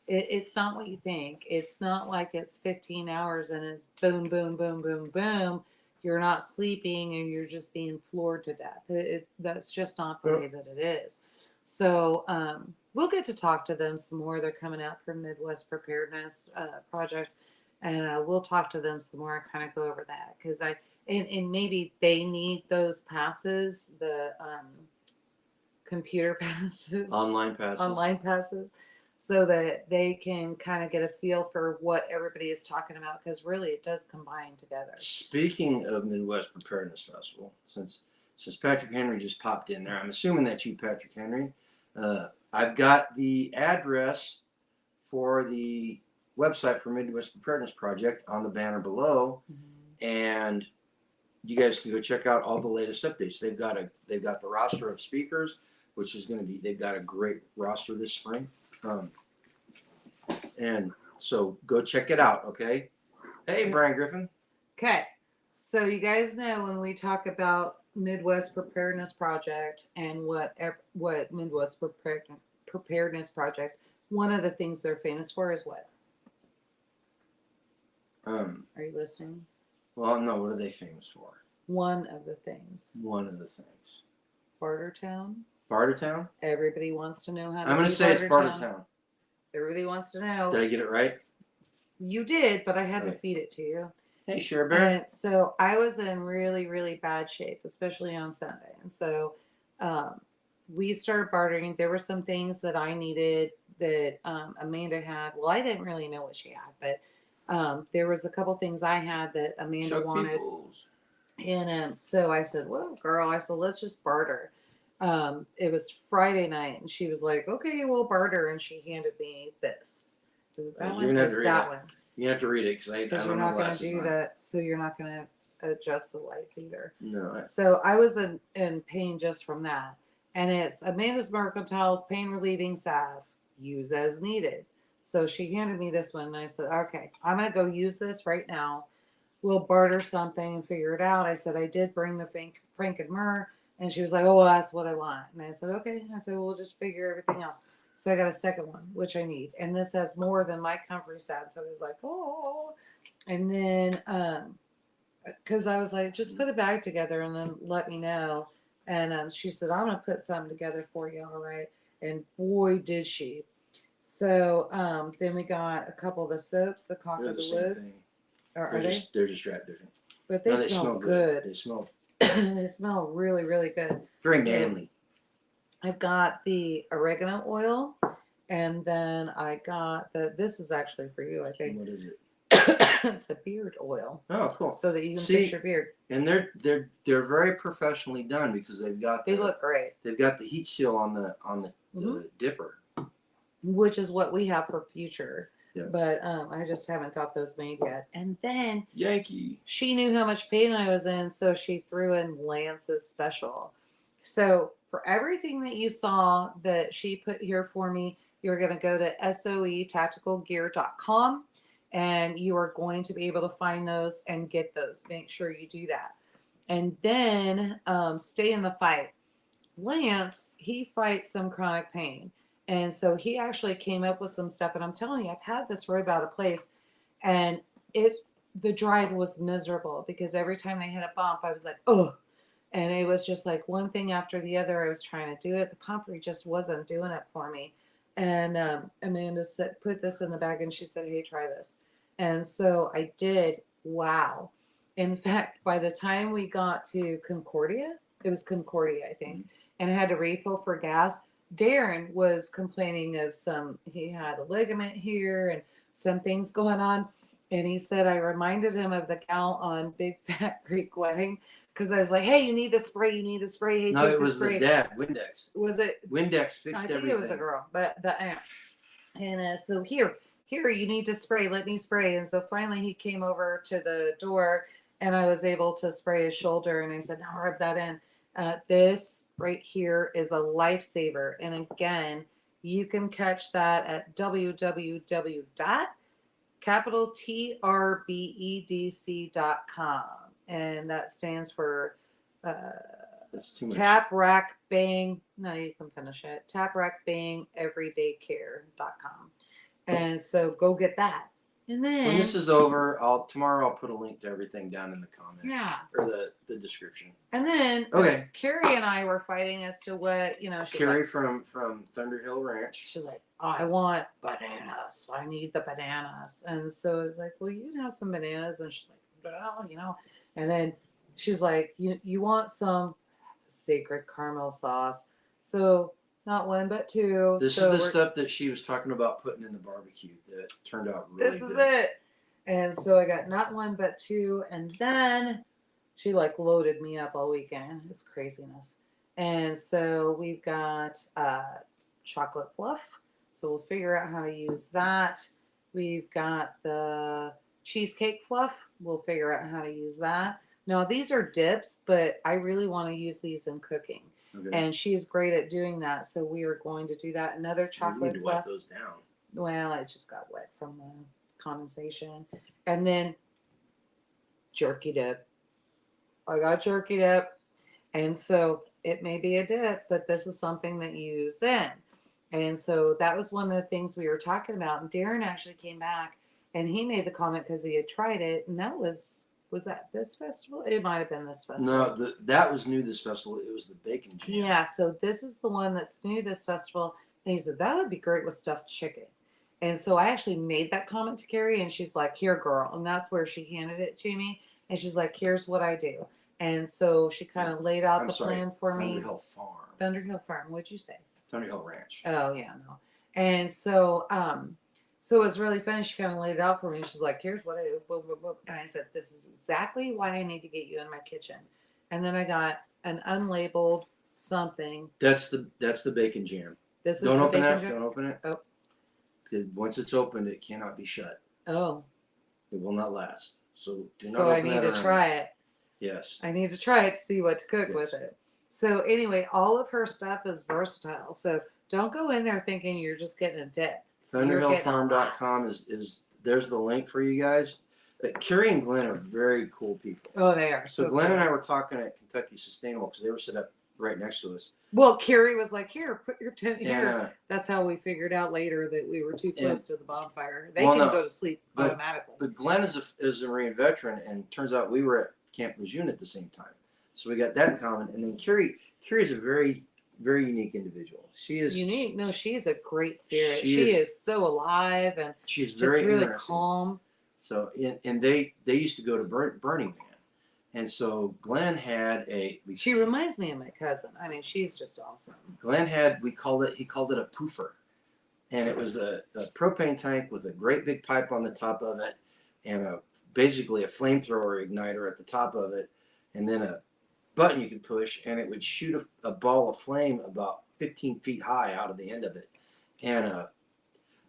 It's not what you think. It's not like it's 15 hours and it's boom, boom, boom, boom, boom. You're not sleeping and you're just being floored to death. That's just not the way that it is. So we'll get to talk to them some more. They're coming out from Midwest Preparedness Project, and we'll talk to them some more and kind of go over that, because and maybe they need those passes, the computer passes, online passes, so that they can kind of get a feel for what everybody is talking about, because really it does combine together. Speaking of Midwest Preparedness Festival, since Patrick Henry just popped in there, I'm assuming that's you, Patrick Henry. I've got the address for the website for Midwest Preparedness Project on the banner below, and you guys can go check out all the latest updates. They've got the roster of speakers, which is going to be, they've got a great roster this spring, and so go check it out. Okay. Hey, Brian Griffin. Okay, so you guys know when we talk about Midwest Preparedness Project and what Midwest Preparedness Project, one of the things they're famous for is what? Are you listening? Well, no. What are they famous for? One of the things. Bartertown. Bartertown. Everybody wants to know how to. I'm going to say it's Bartertown. Everybody wants to know. Did I get it right? You did, but I had to feed it to you. Hey, Share Bear. And so I was in really, really bad shape, especially on Sunday. And so we started bartering. There were some things that I needed that Amanda had. Well, I didn't really know what she had, but there was a couple things I had that Amanda wanted. Peoples. And so I said, well, girl, let's just barter. It was Friday night, and she was like, okay, we'll barter. And she handed me this. Is it that one? It's that one. You have to read it, because I don't know. You're not going to do that, so you're not going to adjust the lights either. No. So I was in pain just from that. And it's Amanda's Mercantile's Pain Relieving Salve. Use as needed. So she handed me this one, and I said, okay, I'm going to go use this right now. We'll barter something and figure it out. I said, I did bring the Frank and Myrrh. And she was like, oh, well, that's what I want. And I said, okay. I said, we'll just figure everything else. So I got a second one, which I need. And this has more than my comfrey salve. So I was like, oh. And then, because I was like, just put a bag together and then let me know. And she said, I'm going to put something together for you, all right? And boy, did she. So then we got a couple of the soaps, the Cock of the Woods. Are they? They're just wrapped different. But they smell good. They smell. They smell really, really good. Very manly. I've got the oregano oil, and then I got this is actually for you, I think. What is it? It's a beard oil. Oh, cool. So that you can fix your beard. And they're very professionally done, because they look great. They've got the heat seal on the dipper. Which is what we have for future. Yeah. But I just haven't got those made yet. And then Yankee. She knew how much pain I was in, so she threw in Lance's special. So for everything that you saw that she put here for me, you're going to go to soetacticalgear.com. and you are going to be able to find those and get those. Make sure you do that. And then stay in the fight. Lance, he fights some chronic pain. And so he actually came up with some stuff. And I'm telling you, I've had this rib out of place, and the drive was miserable because every time they hit a bump, I was like, oh. And it was just like one thing after the other. I was trying to do it. The Comfrey just wasn't doing it for me. And Amanda said, put this in the bag. And she said, hey, try this. And so I did. Wow. In fact, by the time we got to Concordia, it was Concordia, I think, and I had to refill for gas, Darren was complaining of he had a ligament here and some things going on. And he said, I reminded him of the gal on Big Fat Greek Wedding, because I was like, hey, you need the spray, you need the spray. Hey, no, take it was spray. the dad, Windex. Was it? Windex fixed I think everything. it was a girl, but the aunt. And so here, you need to spray, let me spray. And so finally he came over to the door, and I was able to spray his shoulder, and I said, now rub that in. This right here is a lifesaver. And again, you can catch that at www.TRBEDC.com. And that stands for Tap Rack Bang. No, you can finish it. Tap Rack Bang Everydaycare.com. And so go get that. And then when this is over, tomorrow I'll put a link to everything down in the comments. Yeah. Or the description. And then Carrie and I were fighting as to what, she's Carrie like, from Thunder Hill Ranch. She's like, oh, I want bananas. I need the bananas. And so I was like, well, you can have some bananas. And she's like, well, And then she's like, you want some sacred caramel sauce. So not one, but two. This is the stuff that she was talking about putting in the barbecue that turned out really good. This is it. And so I got not one, but two. And then she loaded me up all weekend. It's craziness. And so we've got chocolate fluff. So we'll figure out how to use that. We've got the cheesecake fluff. We'll figure out how to use that. Now, these are dips, but I really want to use these in cooking. Okay. And she's great at doing that, so we are going to do that. Another chocolate you need to fluff. wipe those down. Well, it just got wet from the condensation. And then jerky dip. I got jerky dip. And so it may be a dip, but this is something that you use in. And so that was one of the things we were talking about. And Darren actually came back, and he made the comment because he had tried it, and that was that this festival? It might have been this festival. No, that was new this festival. It was the bacon jam. Yeah, so this is the one that's new this festival. And he said, that would be great with stuffed chicken. And so I actually made that comment to Carrie, and she's like, here, girl. And that's where she handed it to me. And she's like, here's what I do. And so she kind of laid out plan for me. Thunder Hill Farm. Thunder Hill Farm. What'd you say? Thunder Hill Ranch. Oh, yeah, no. And so, so it was really funny. She kind of laid it out for me. She's like, here's what I do. Boop, boop, boop. And I said, this is exactly why I need to get you in my kitchen. And then I got an unlabeled something. That's the bacon jam. This Don't is open the bacon that. jam? Don't open it. Oh. Once it's opened, it cannot be shut. Oh. It will not last. So do not open it. So I need to try it. Yes. I need to try it to see what to cook with it. So anyway, all of her stuff is versatile. So don't go in there thinking you're just getting a dip. ThunderhillFarm.com is there's the link for you guys. Carrie and Glenn are very cool people. Oh, they are. So Glenn and I were talking at Kentucky Sustainable because they were set up right next to us. Well, Carrie was like, here, put your tent here. That's how we figured out later that we were too close to the bonfire. They can go to sleep automatically. But Glenn is a Marine veteran, and turns out we were at Camp Lejeune at the same time. So we got that in common. And then Carrie is a very, very unique individual. She is unique. No, she's a great spirit. She is so alive, and she's very really calm. So, and they used to go to Burning Man. And so Glenn had she reminds me of my cousin. I mean, she's just awesome. Glenn he called it a poofer. And it was a propane tank with a great big pipe on the top of it, and basically a flamethrower igniter at the top of it, and then a button you could push, and it would shoot a ball of flame about 15 feet high out of the end of it. And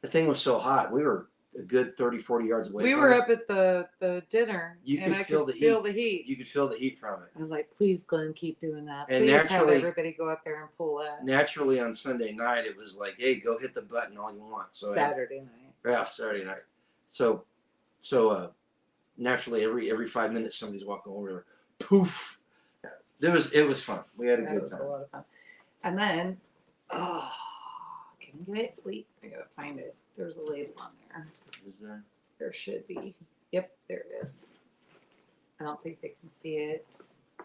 the thing was so hot, we were a good 30, 40 yards away. We were up at the dinner, and I could feel the heat. You could feel the heat from it. I was like, please, Glenn, keep doing that. And please have everybody go up there and pull that. Naturally, on Sunday night, it was like, hey, go hit the button all you want. So Saturday night. Yeah, Saturday night. So So naturally, every 5 minutes, somebody's walking over there. Poof! It was fun. We had a That good was time. a lot of fun. And then, oh, can you get it? Wait, I gotta find it. There's a label on there. Is there? There should be. Yep, there it is. I don't think they can see it,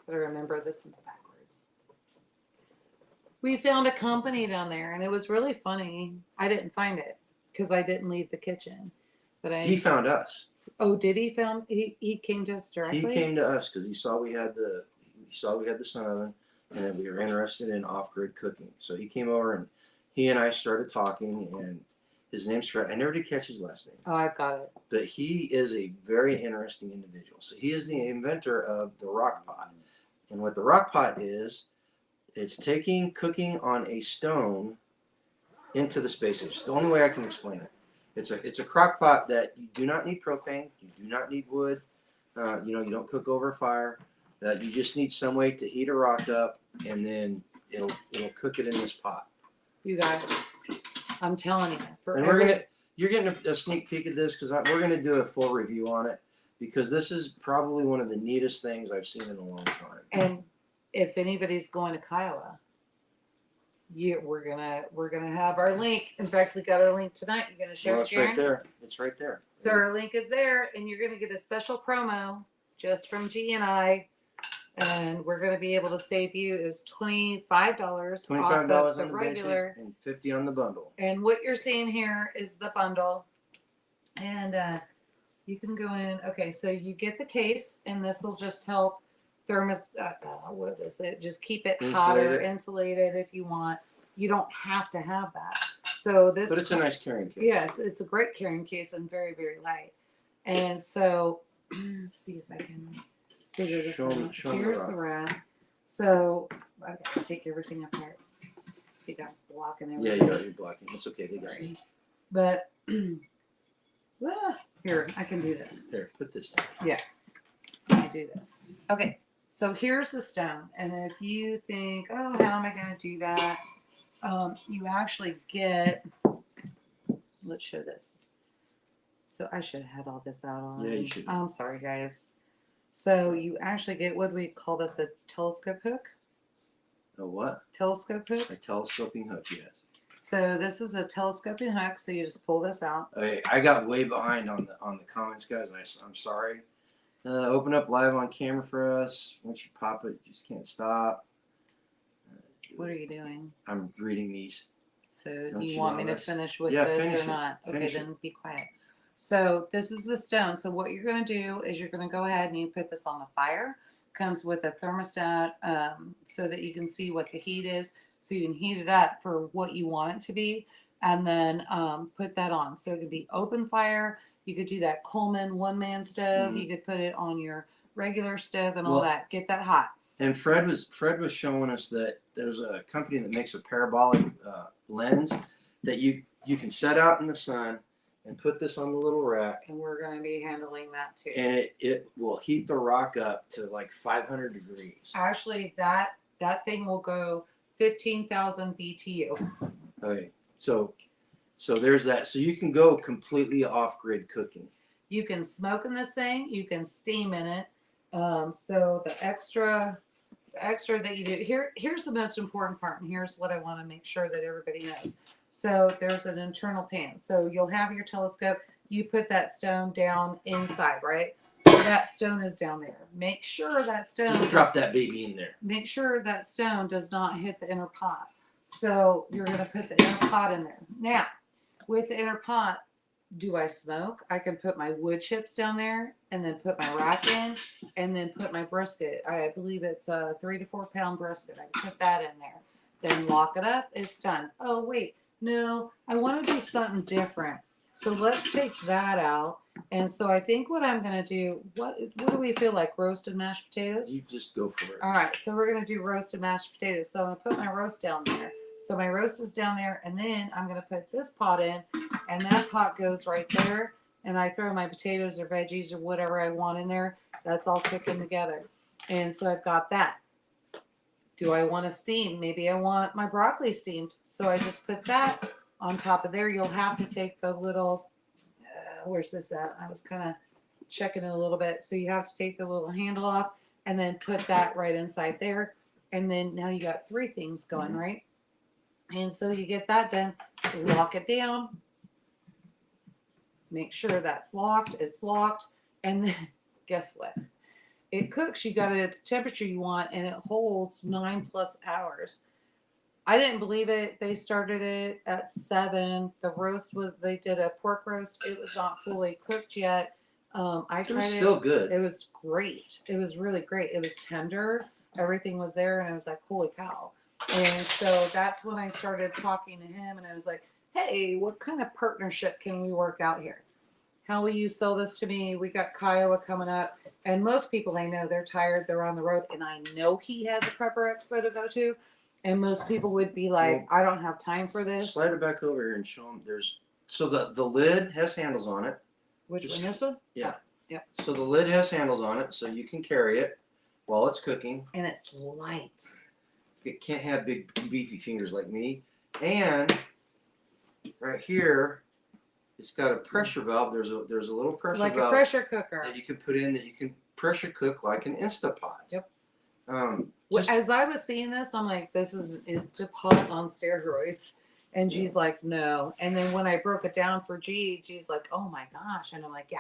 but I remember this is backwards. We found a company down there, and it was really funny. I didn't find it because I didn't leave the kitchen, but He found us. Oh, did he found he came to us directly? He came to us because he saw we had the sun oven, and that we were interested in off-grid cooking. So he came over and he and I started talking, and his name's Fred. I never did catch his last name. Oh, I've got it. But he is a very interesting individual. So he is the inventor of the RockPot. And what the RockPot is, it's taking cooking on a stone into the space age. It's the only way I can explain it. It's a crock pot that you do not need propane, you do not need wood, you don't cook over a fire. You just need some way to heat a rock up, and then it'll cook it in this pot. You guys, I'm telling you. And you're getting a sneak peek at this because we're gonna do a full review on it, because this is probably one of the neatest things I've seen in a long time. And if anybody's going to Kiowa, we're gonna have our link. In fact, we got our link tonight. You're gonna share it, It's right there. It's right there. So our link is there, and you're gonna get a special promo just from G and I, and we're gonna be able to save you. It was $25. $25 off on the regular and $50 on the bundle. And what you're seeing here is the bundle, and you can go in. Okay, so you get the case, and this will just help what is it? Just keep it hotter, insulated if you want. You don't have to have that. So this, but it's a nice carrying case. Yes, it's a great carrying case and very, very light. And so, let's see if I can figure this out. Here's the rack. So I gotta take everything apart. I think I'm blocking everything. Yeah, you're blocking. It's okay. They got you. But here, I can do this. There, put this down. Yeah, I do this. Okay. So here's the stone, and if you think, oh, how am I going to do that? You actually get, let's show this. So I should have had all this out on. Yeah, you should. I'm sorry, guys. So you actually get, what do we call this, a telescope hook? A what? Telescope hook? A telescoping hook, yes. So this is a telescoping hook, so you just pull this out. Okay, I got way behind on the comments, guys. I'm sorry. Open up live on camera for us. Once you pop it, you just can't stop. What are you doing? I'm reading these. So do you want me to finish with this finish or not? it. Okay, Finish then be quiet. So this is the stone. So what you're going to do is you're going to go ahead and you put this on the fire. Comes with a thermostat so that you can see what the heat is. So you can heat it up for what you want it to be. And then put that on. So it could be open fire. You could do that Coleman one-man stove. Mm-hmm. You could put it on your regular stove and all that. Get that hot. And Fred was showing us that there's a company that makes a parabolic lens that you can set out in the sun and put this on the little rack. And we're going to be handling that too. And it will heat the rock up to like 500 degrees. Actually, that thing will go 15,000 BTU. Okay, so there's that. So you can go completely off-grid cooking. You can smoke in this thing. You can steam in it. So the extra that you do here's the most important part, and here's what I want to make sure that everybody knows. So there's an internal pan. So you'll have your telescope. You put that stone down inside, right? So that stone is down there. Make sure that stone. Just drop that baby in there. Make sure that stone does not hit the inner pot. So you're going to put the inner pot in there. Now, with the inner pot, do I smoke? I can put my wood chips down there and then put my rack in and then put my brisket. I believe it's a 3 to 4 pound brisket. I can put that in there. Then lock it up. It's done. Oh, wait. No, I want to do something different. So let's take that out. And so I think what I'm going to do, what do we feel like? Roasted mashed potatoes? You just go for it. All right. So we're going to do roasted mashed potatoes. So I'm going to put my roast down there. So my roast is down there, and then I'm going to put this pot in, and that pot goes right there, and I throw my potatoes or veggies or whatever I want in there. That's all cooking together. And so I've got that. Do I want to steam? Maybe I want my broccoli steamed. So I just put that on top of there. You'll have to take the little, where's this at? I was kind of checking it a little bit. So you have to take the little handle off and then put that right inside there. And then now you got 3 things going, right? And so you get that done, lock it down, make sure that's locked, it's locked, and then guess what? It cooks, you got it at the temperature you want, and it holds 9+ hours. I didn't believe it. They started it at 7. The roast was, they did a pork roast. It was not fully cooked yet. I tried it. It was still good. It was great. It was really great. It was tender. Everything was there, and I was like, holy cow. And so that's when I started talking to him, and I was like, hey, what kind of partnership can we work out here? How will you sell this to me? We got Kiowa coming up, and most people I know, they're tired, they're on the road, and I know he has a prepper expo to go to, and most people would be like, I don't have time for this. Slide it back over here and show them. So the lid has handles on it. Which one, this one? Yeah. Oh, yeah. So the lid has handles on it, so you can carry it while it's cooking. And it's light. It can't have big beefy fingers like me. And right here, it's got a pressure valve. There's a little pressure like valve a pressure cooker that you can put in that you can pressure cook like an Instapot. Yep. Just, as I was seeing this, I'm like, this is Instapot on steroids. And G's like, no. And then when I broke it down for G's like, oh my gosh. And I'm like, yeah.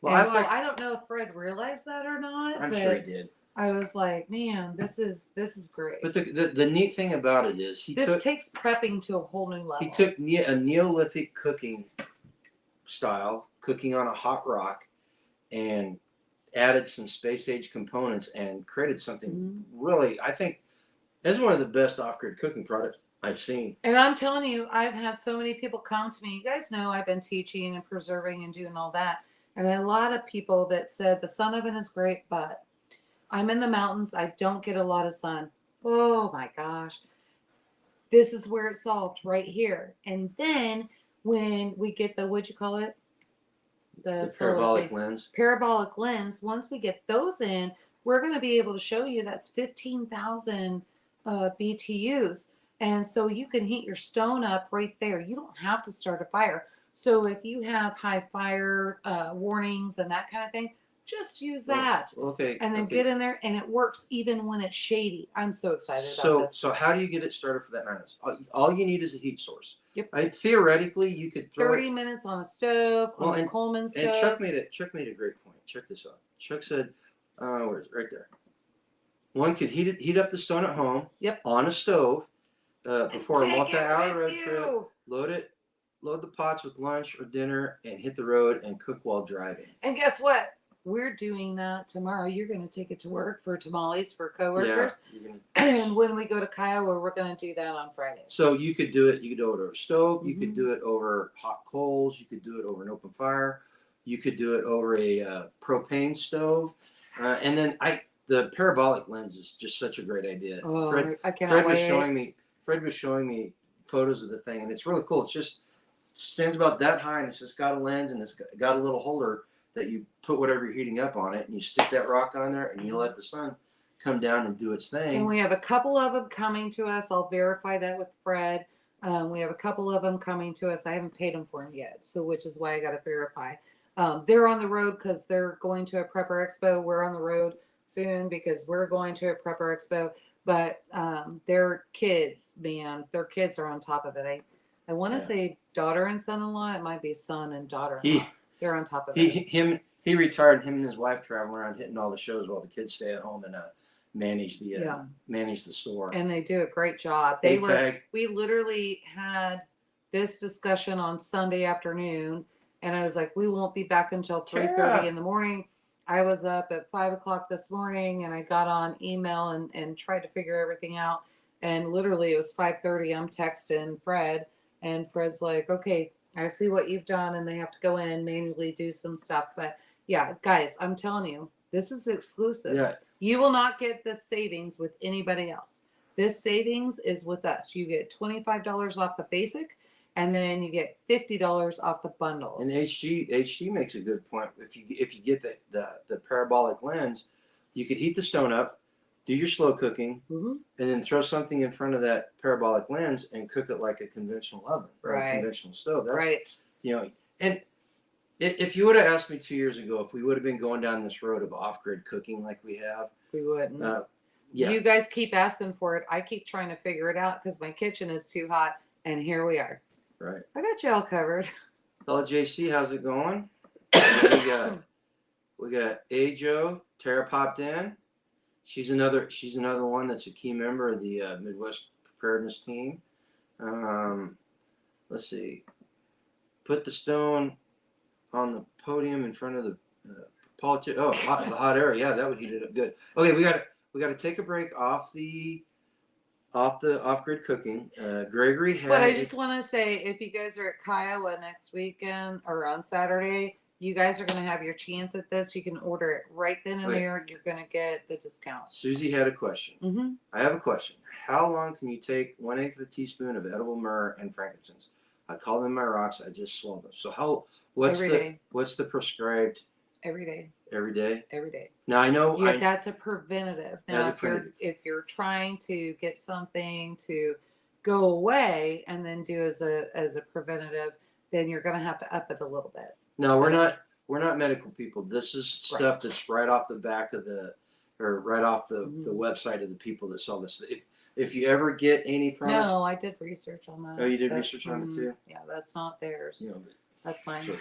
Well, I don't know if Fred realized that or not. I'm sure he did. I was like, man, this is great. But the neat thing about it is this takes prepping to a whole new level. He took a Neolithic cooking style, cooking on a hot rock, and added some space age components and created something really, I think, that's one of the best off-grid cooking products I've seen. And I'm telling you, I've had so many people come to me. You guys know I've been teaching and preserving and doing all that. And a lot of people that said the sun oven is great, but I'm in the mountains. I don't get a lot of sun. Oh my gosh. This is where it's solved right here. And then when we get the, what'd you call it? The parabolic lens. Parabolic lens. Once we get those in, we're going to be able to show you that's 15,000 BTUs. And so you can heat your stone up right there. You don't have to start a fire. So if you have high fire warnings and that kind of thing, just use that. Okay. And then get in there, and it works even when it's shady. I'm so excited about this. So how do you get it started for that 9 minutes? All you need is a heat source. Yep. Theoretically, you could throw 30 minutes on a stove, on a Coleman stove. And Chuck made a great point. Check this out. Chuck said, where is it? Right there. One could heat up the stone at home. Yep. On a stove before a multi-hour road trip. Load the pots with lunch or dinner, and hit the road and cook while driving. And guess what? We're doing that tomorrow. You're going to take it to work for tamales for coworkers. Yeah, and when we go to Kiowa, we're going to do that on Friday. So you could do it. You could do it over a stove. You could do it over hot coals. You could do it over an open fire. You could do it over a propane stove. And then the parabolic lens is just such a great idea. Oh, I cannot wait. Fred was showing me photos of the thing, and it's really cool. It's just stands about that high, and it's just got a lens, and it's got a little holder that you put whatever you're heating up on it, and you stick that rock on there, and you let the sun come down and do its thing. And we have a couple of them coming to us. I'll verify that with Fred. We have a couple of them coming to us. I haven't paid them for them yet, so which is why I got to verify. They're on the road because they're going to a prepper expo. We're on the road soon because we're going to a prepper expo. But their kids, man, their kids are on top of it. I want to say daughter and son-in-law. It might be son and daughter-in-law. They're on top of it. He retired. Him and his wife travel around hitting all the shows while the kids stay at home and manage the store. And they do a great job. We literally had this discussion on Sunday afternoon, and I was like, we won't be back until 3:30 in the morning. I was up at 5 o'clock this morning, and I got on email and tried to figure everything out. And literally, it was 5:30. I'm texting Fred, and Fred's like, okay, I see what you've done, and they have to go in and manually do some stuff. But yeah, guys, I'm telling you, this is exclusive. Yeah. You will not get this savings with anybody else. This savings is with us. You get $25 off the basic, and then you get $50 off the bundle. And HG makes a good point. If you get the parabolic lens, you could heat the stone up, do your slow cooking, and then throw something in front of that parabolic lens and cook it like a conventional oven or a conventional stove. That's, and If you would have asked me 2 years ago if we would have been going down this road of off-grid cooking like we have, We wouldn't. yeah, You guys keep asking for it. I keep trying to figure it out because my kitchen is too hot, and here we are. right. I got you all covered. Hello, JC. How's it going? We got Ajo. Tara popped in. She's another one that's a key member of the Midwest preparedness team. Let's see. Put the stone on the podium in front of the politician. Oh, the hot air. Yeah, that would heat it up good. Okay, we got to take a break off the off-grid cooking. Gregory had. But I just want to say, if you guys are at Kiowa next weekend or on Saturday, you guys are going to have your chance at this. You can order it right then and there. You're going to get the discount. Susie had a question. Mm-hmm. I have a question. How long can you take 1/8 of a teaspoon of edible myrrh and frankincense? I call them my rocks. I just swallow them. So what's the prescribed? Every day. Every day. Every day. Now I know. That's a preventative. Now, if you're trying to get something to go away and then do as a preventative, then you're going to have to up it a little bit. No, we're not medical people. This is stuff that's right off the back of right off the website of the people that sell this. If you ever get any from us. No, I did research on that. Oh, you did research on it too? Yeah, that's not theirs. That's mine. Sure.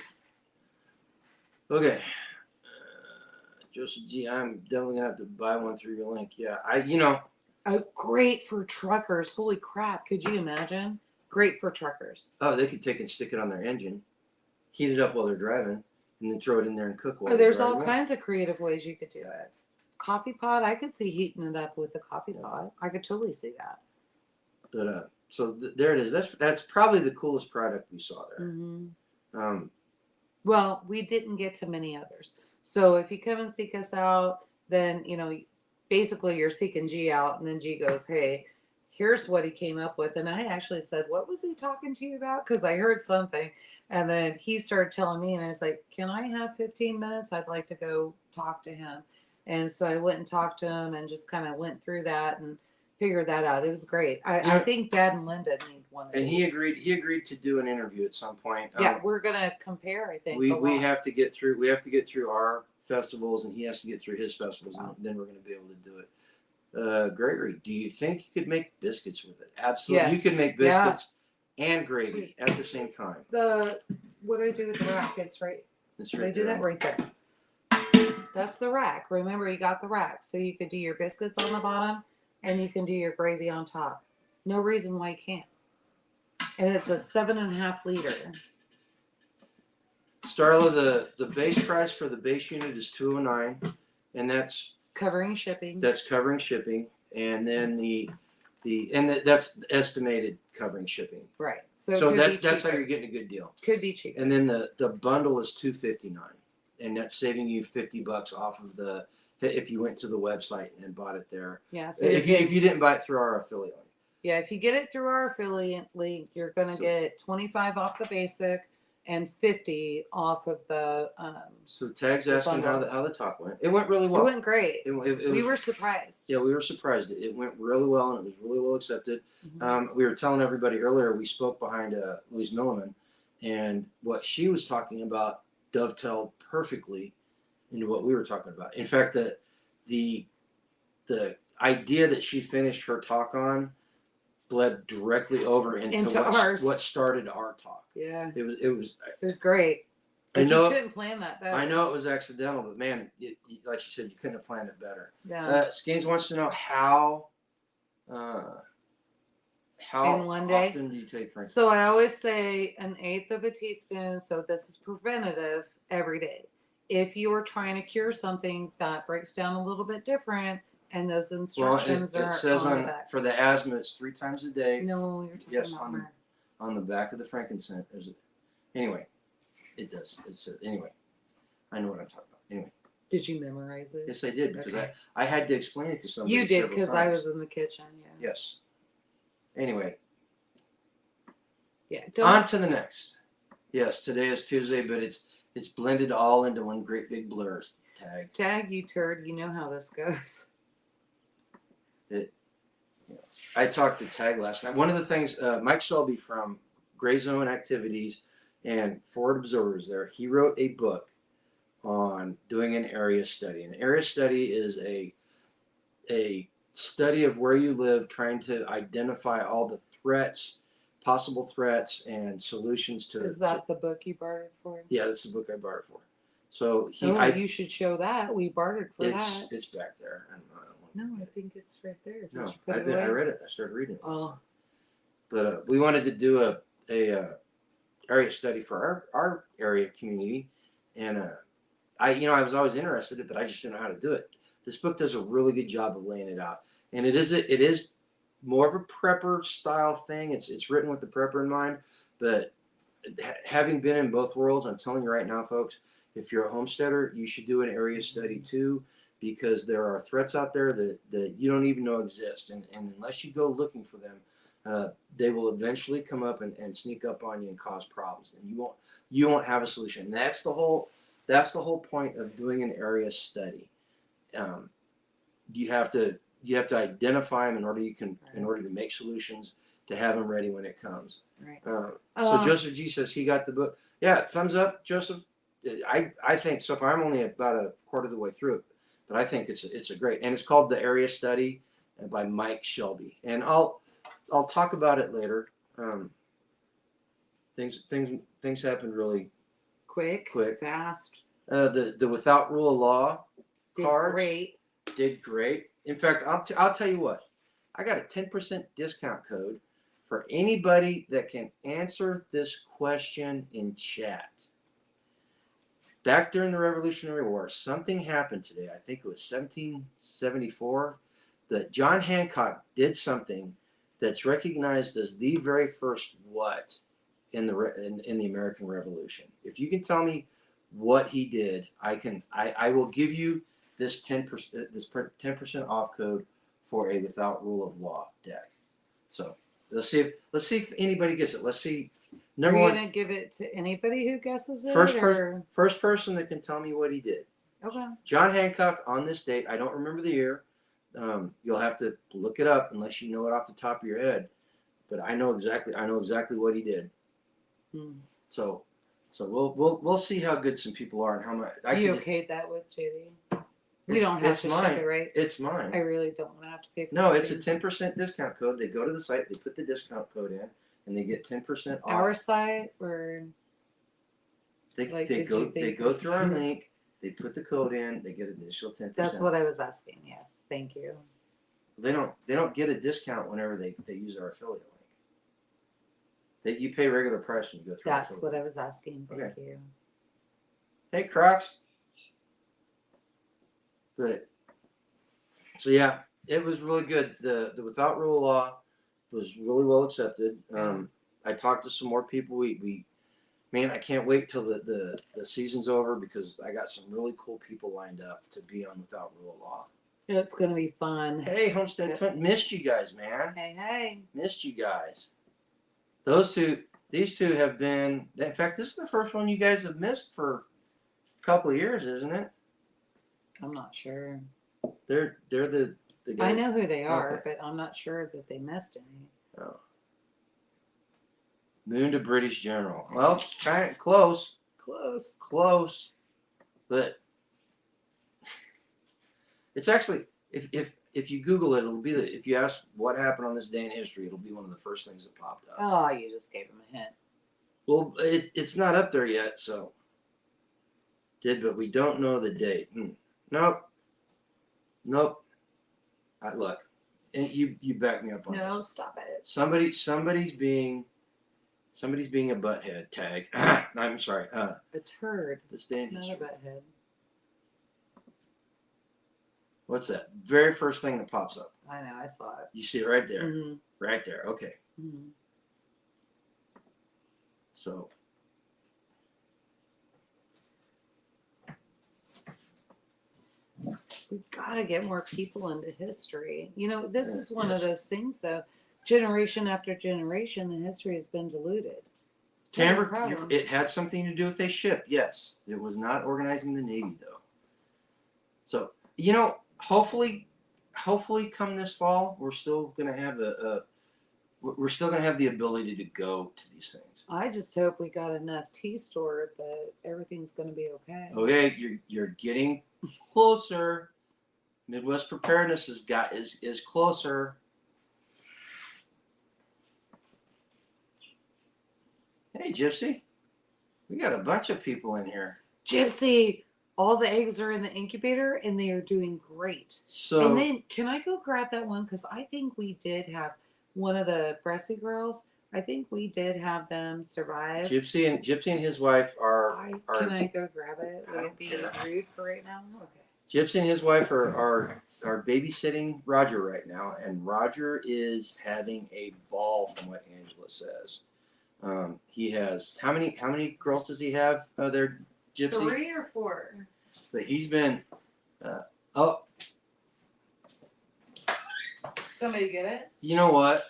Okay. Joseph G, I'm definitely gonna have to buy one through your link. Yeah, great for truckers. Holy crap! Could you imagine? Great for truckers. Oh, they could take and stick it on their engine, heat it up while they're driving, and then throw it in there and cook. There's all kinds of creative ways you could do it. Coffee pot, I could see heating it up with the coffee pot. I could totally see that. But so there it is. That's probably the coolest product we saw there. Mm-hmm. Well, we didn't get to many others. So if you come and seek us out, then basically you're seeking G out, and then G goes, "Hey, here's what he came up with." And I actually said, "What was he talking to you about?" Because I heard something, and then he started telling me, and I was like, "Can I have 15 minutes? I'd like to go talk to him." And so I went and talked to him and just kind of went through that and figured that out. It was great. I think Dad and Linda need one of these. He agreed to do an interview at some point. Yeah, we're gonna compare, I think. We have to get through our festivals, and he has to get through his festivals, and then we're going to be able to do it. Gregory, do you think you could make biscuits with it? Absolutely. Yes. You can make biscuits and gravy at the same time. What do I do with the rack? It's right. I do that right there. That's the rack. Remember, you got the rack. So you could do your biscuits on the bottom, and you can do your gravy on top. No reason why you can't. And it's a 7.5 liter. Starla, the base price for the base unit is $209, and that's covering shipping. That's covering shipping, and then that's estimated covering shipping. Right. So that's how you're getting a good deal. Could be cheaper. And then the bundle is $259, and that's saving you $50 off of if you went to the website and bought it there. Yeah. So if you didn't buy it through our affiliate link. Yeah, if you get it through our affiliate link, you're gonna get 25 off the basic and 50 off of the. So Tag's asking how the talk went. It went really well. It went great. We were surprised. Yeah, we were surprised. It went really well, and it was really well accepted. Mm-hmm. We were telling everybody earlier, we spoke behind Louise Milliman, and what she was talking about dovetailed perfectly into what we were talking about. In fact, the idea that she finished her talk on bled directly over into what started our talk. Yeah. It was great. I know you couldn't plan that better. I know it was accidental, but man, like you said, you couldn't have planned it better. Yeah. Skanes wants to know how in one day? Often do you take frankincense? So I always say 1/8 of a teaspoon. So this is preventative every day. If you are trying to cure something, that breaks down a little bit different. And those instructions it says on the back. For the asthma, it's 3 times a day. No, you're talking about on the back of the frankincense. Anyway, it does. Anyway, I know what I'm talking about. Anyway. Did you memorize it? Yes, I did, because I had to explain it to somebody. You did, because I was in the kitchen. Yeah. Yes. Anyway. Yeah. On to the next. Yes, today is Tuesday, but it's blended all into one great big blur. Tag, you turd. You know how this goes. I talked to Tag last night. One of the things, Mike Shelby from Gray Zone Activities and forward observers there. He wrote a book on doing an area study. An area study is a study of where you live, trying to identify all the threats, possible threats, and solutions to. Is that the book you bartered for? Yeah, that's the book I bartered for. So you should show that. We bartered for that. It's back there. No, I think it's right there. Did No, you put I it away? read it. I started reading it. Oh. But we wanted to do a area study for our area community, and I was always interested in it, but I just didn't know how to do it. This book does a really good job of laying it out, and it is more of a prepper style thing. It's written with the prepper in mind, but having been in both worlds, I'm telling you right now, folks, if you're a homesteader, you should do an area study too, because there are threats out there that you don't even know exist, and unless you go looking for them, they will eventually come up and sneak up on you and cause problems, and you won't have a solution. And that's the whole point of doing an area study. You have to identify them in order to make solutions, to have them ready when it comes. Right. So Joseph G says he got the book. Yeah, thumbs up, Joseph. I think so far. I'm only about a quarter of the way through it, but I think it's a great, and it's called The Area Study, by Mike Shelby. And I'll talk about it later. Things happen really quick, fast. The Without Rule of Law cards did great. In fact, I'll tell you what. I got a 10% discount code for anybody that can answer this question in chat. Back during the Revolutionary War, something happened today. I think it was 1774. That John Hancock did something that's recognized as the very first what in the American Revolution. If you can tell me what he did, I will give you this 10% off code for a Without Rule of Law deck. So let's see if anybody gets it. Let's see. Number one. Are you gonna give it to anybody who guesses it? First person that can tell me what he did. Okay. John Hancock on this date. I don't remember the year. You'll have to look it up unless you know it off the top of your head. But I know exactly what he did. So we'll see how good some people are and how much. You okayed that with JD? We don't have to ship it, right? It's mine. I really don't want to have to pay for it. No, it's a 10% discount code. They go to the site, they put the discount code in, and they get 10% off. Our site, or they go through our link, they put the code in, they get an additional 10%. That's what I was asking. Yes, thank you. They don't get a discount whenever they use our affiliate link. You pay regular price when you go through. That's what I was asking. Thank you. Hey, Crocs. But so yeah, it was really good. The Without Rule of Law was really well accepted. I talked to some more people. Man, I can't wait till the season's over, because I got some really cool people lined up to be on Without Rule of Law. It's gonna be fun. Hey, Homestead, missed you guys, man. Hey, missed you guys. These two have been. In fact, this is the first one you guys have missed for a couple of years, isn't it? I'm not sure. They're the guys. I know who they are, but I'm not sure that they missed any. Oh. Moon to British General. Well, kind of close. Close. But it's actually, if you Google it, it'll be if you ask what happened on this day in history, it'll be one of the first things that popped up. Oh, you just gave him a hint. Well, it's not up there yet, so. But we don't know the date. Nope. Look, and you back me up on this. No, stop it. Somebody's being a butthead. Tag. I'm sorry. A turd. This day in history. Not a butthead. What's that? Very first thing that pops up. I know. I saw it. You see it right there. Mm-hmm. Right there. Okay. Mm-hmm. So. We've got to get more people into history. This is one of those things, though. Generation after generation, the history has been diluted. Tamara, it had something to do with a ship. Yes, it was not organizing the Navy, though. So hopefully come this fall, we're still going to have we're still going to have the ability to go to these things. I just hope we got enough tea stored that everything's going to be okay. Okay, you're getting closer. Midwest Preparedness is closer. Hey, Gypsy, we got a bunch of people in here. Gypsy, all the eggs are in the incubator and they are doing great. So, and then can I go grab that one? Because I think we did have one of the breasty girls. I think we did have them survive. Gypsy and his wife are. Can I go grab it? Would it be rude for right now? Okay. Gypsy and his wife are babysitting Roger right now, and Roger is having a ball, from what Angela says. He has how many girls does he have there, Gypsy? 3 or 4. But he's been Somebody get it? You know what?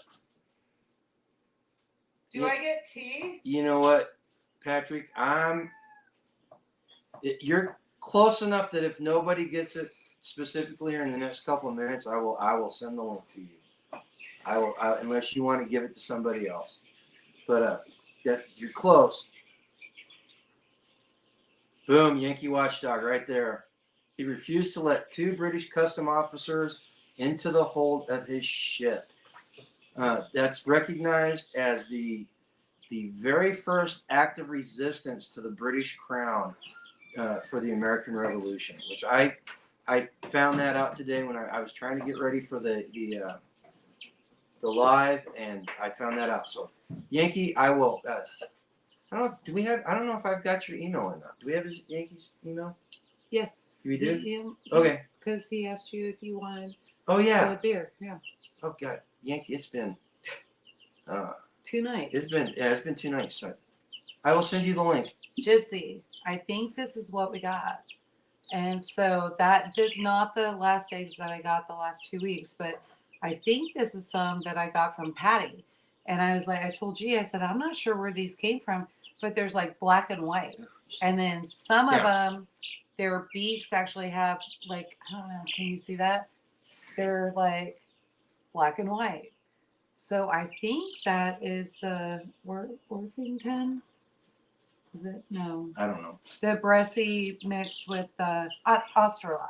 Do I get tea? You know what, Patrick? You're close enough that if nobody gets it specifically here in the next couple of minutes, I will send the link to you. I will, unless you want to give it to somebody else. But that you're close. Boom, Yankee Watchdog right there. He refused to let 2 British custom officers into the hold of his ship. That's recognized as the very first act of resistance to the British Crown for the American Revolution, which I found that out today when I was trying to get ready for the live, and I found that out. So, Yankee, I will. I don't know. Do we have? I don't know if I've got your email or not. Do we have Yankee's email? Yes. We do. Yeah, okay. Because he asked you if you wanted. Oh yeah. A beer. Yeah. Oh God, Yankee, it's been. 2 nights. It's been 2 nights. So I will send you the link. Gypsy, I think this is what we got. And so that did not the last eggs that I got the last 2 weeks, but I think this is some that I got from Patty. And I was like, I told G, I said, I'm not sure where these came from, but there's like black and white. And then some of them, their beaks actually have like, I don't know, can you see that? They're like black and white. So I think that is the Orpington. Is it? No. I don't know. The Bressie mixed with the Australorp.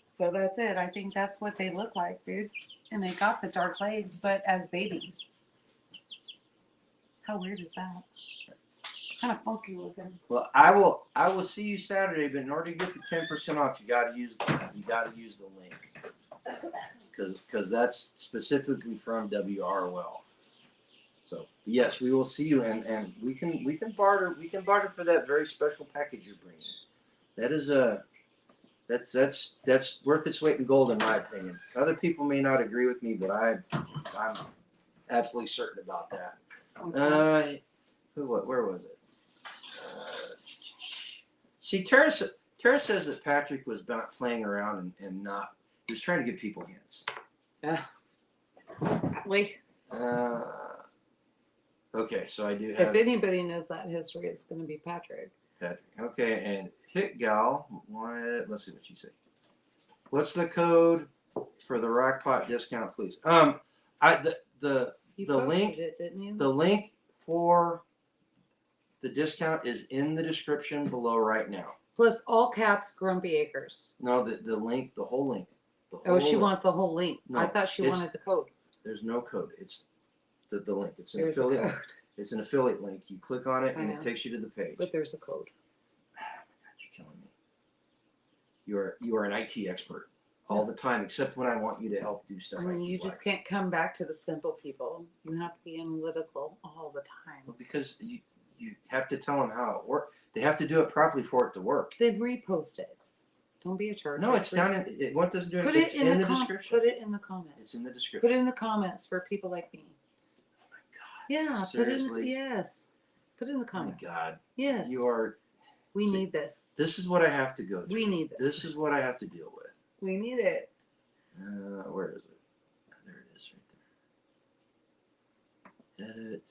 So that's it. I think that's what they look like, dude. And they got the dark legs, but as babies. How weird is that? Kind of funky looking. Well, I will see you Saturday, but in order to get the 10% off, you got to use the link. Because that's specifically from WROL. So yes, we will see you, and we can barter for that very special package you're bringing. That is that's worth its weight in gold, in my opinion. Other people may not agree with me, but I'm absolutely certain about that. Where was it? See, Tara says that Patrick was playing around and not. He was trying to give people hints. Wait. Okay, so I do have. If anybody knows that history, it's going to be Patrick. Patrick. Okay, and Hit Gal. Let's see what you say. What's the code for the RockPot discount, please? You the link. It, didn't you? The link for the discount is in the description below right now. Plus all caps Grumpy Acres. No, the link, the whole link. She wants the whole link. No, I thought she wanted the code. There's no code. It's the link. It's an There's affiliate. It's an affiliate link. You click on it and know. it takes you to the page. But there's a code. Oh my God, you're killing me. You are an IT expert all the time, except when I want you to help do stuff. I mean, you just can't come back to the simple people. You have to be analytical all the time. Well, because you have to tell them how it works. They have to do it properly for it to work. Then repost it. Don't be a jerk. No, it's down in it. What does it do? Put it's it in the description. Put it in the comments. It's in the description. Put it in the comments for people like me. Oh my God. Yeah, Seriously? yes. Put it in the comments. Oh my God. Yes. You are. We need this. This is what I have to go through. We need this. This is what I have to deal with. We need it. Where is it? There it is, right there. Edit.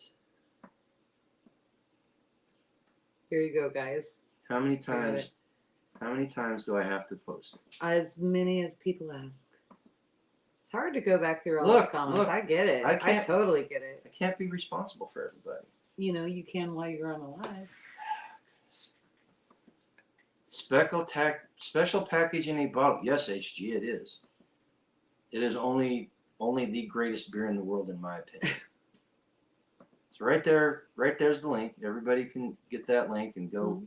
Here you go, guys. How many times? How many times do I have to post it? As many as people ask. It's hard to go back through all those Look, comments. look, I get it. I totally get it. I can't be responsible for everybody. You know, you can while you're on a live. Special package in a bottle. Yes, HG, it is. It is only the greatest beer in the world, in my opinion. So right there's the link. Everybody can get that link and go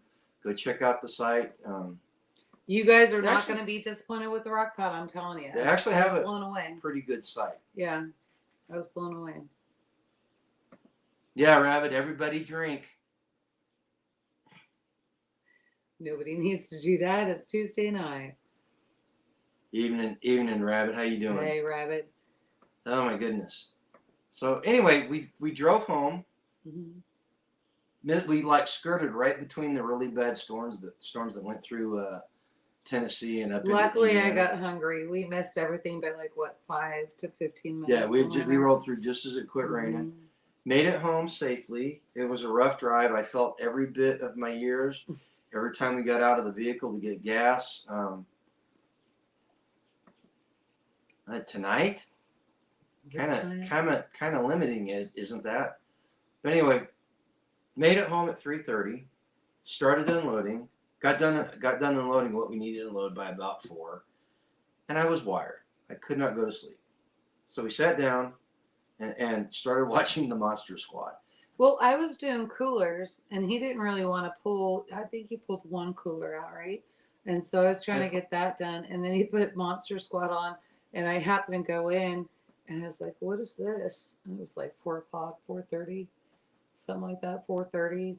check out the site. You guys are not going to be disappointed with the RockPot, I'm telling you. They actually have a blown away. Pretty good site. Yeah, I was blown away. Yeah, Rabbit, everybody drink. Nobody needs to do that. It's Tuesday night. Evening, Rabbit. How you doing? Hey, Rabbit. Oh my goodness. So anyway, we drove home. We like skirted right between the really bad storms that went through Tennessee and up. Luckily, I got hungry. We missed everything by like what 5 to 15 minutes. Yeah, we rolled through just as it quit raining. Made it home safely. It was a rough drive. I felt every bit of my years. Every time we got out of the vehicle to get gas. Tonight, kind of limiting, isn't that? But anyway, made it home at 3:30. Started unloading. Got done unloading what we needed to unload by about 4, and I was wired. I could not go to sleep. So we sat down and started watching the Monster Squad. Well, I was doing coolers, and he didn't really want to pull. I think he pulled one cooler out, right? And so I was trying to get that done, and then he put Monster Squad on, and I happened to go in, and I was like, "What is this?" And it was like 4 o'clock, 4:30, something like that, 4:30,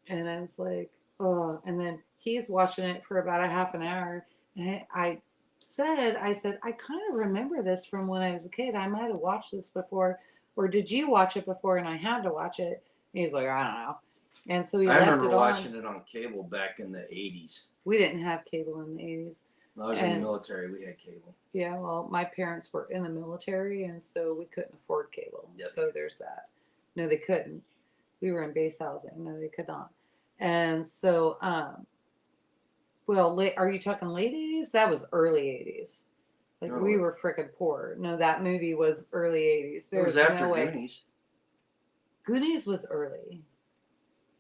and I was like, "Oh!" And then he's watching it for about a half an hour, and I said, I kind of remember this from when I was a kid. I might have watched this before. Or did you watch it before and I had to watch it? And he's like, I don't know. And so I remember watching it on cable back in the 80s. We didn't have cable in the 80s. I was in the military. We had cable. Yeah, well, my parents were in the military, and so we couldn't afford cable. Yep. So there's that. No, they couldn't. We were in base housing. No, they could not. And so, well, are you talking late 80s? That was early 80s. Like, we were freaking poor. No, that movie was early 80s. There was after Goonies. Goonies was early.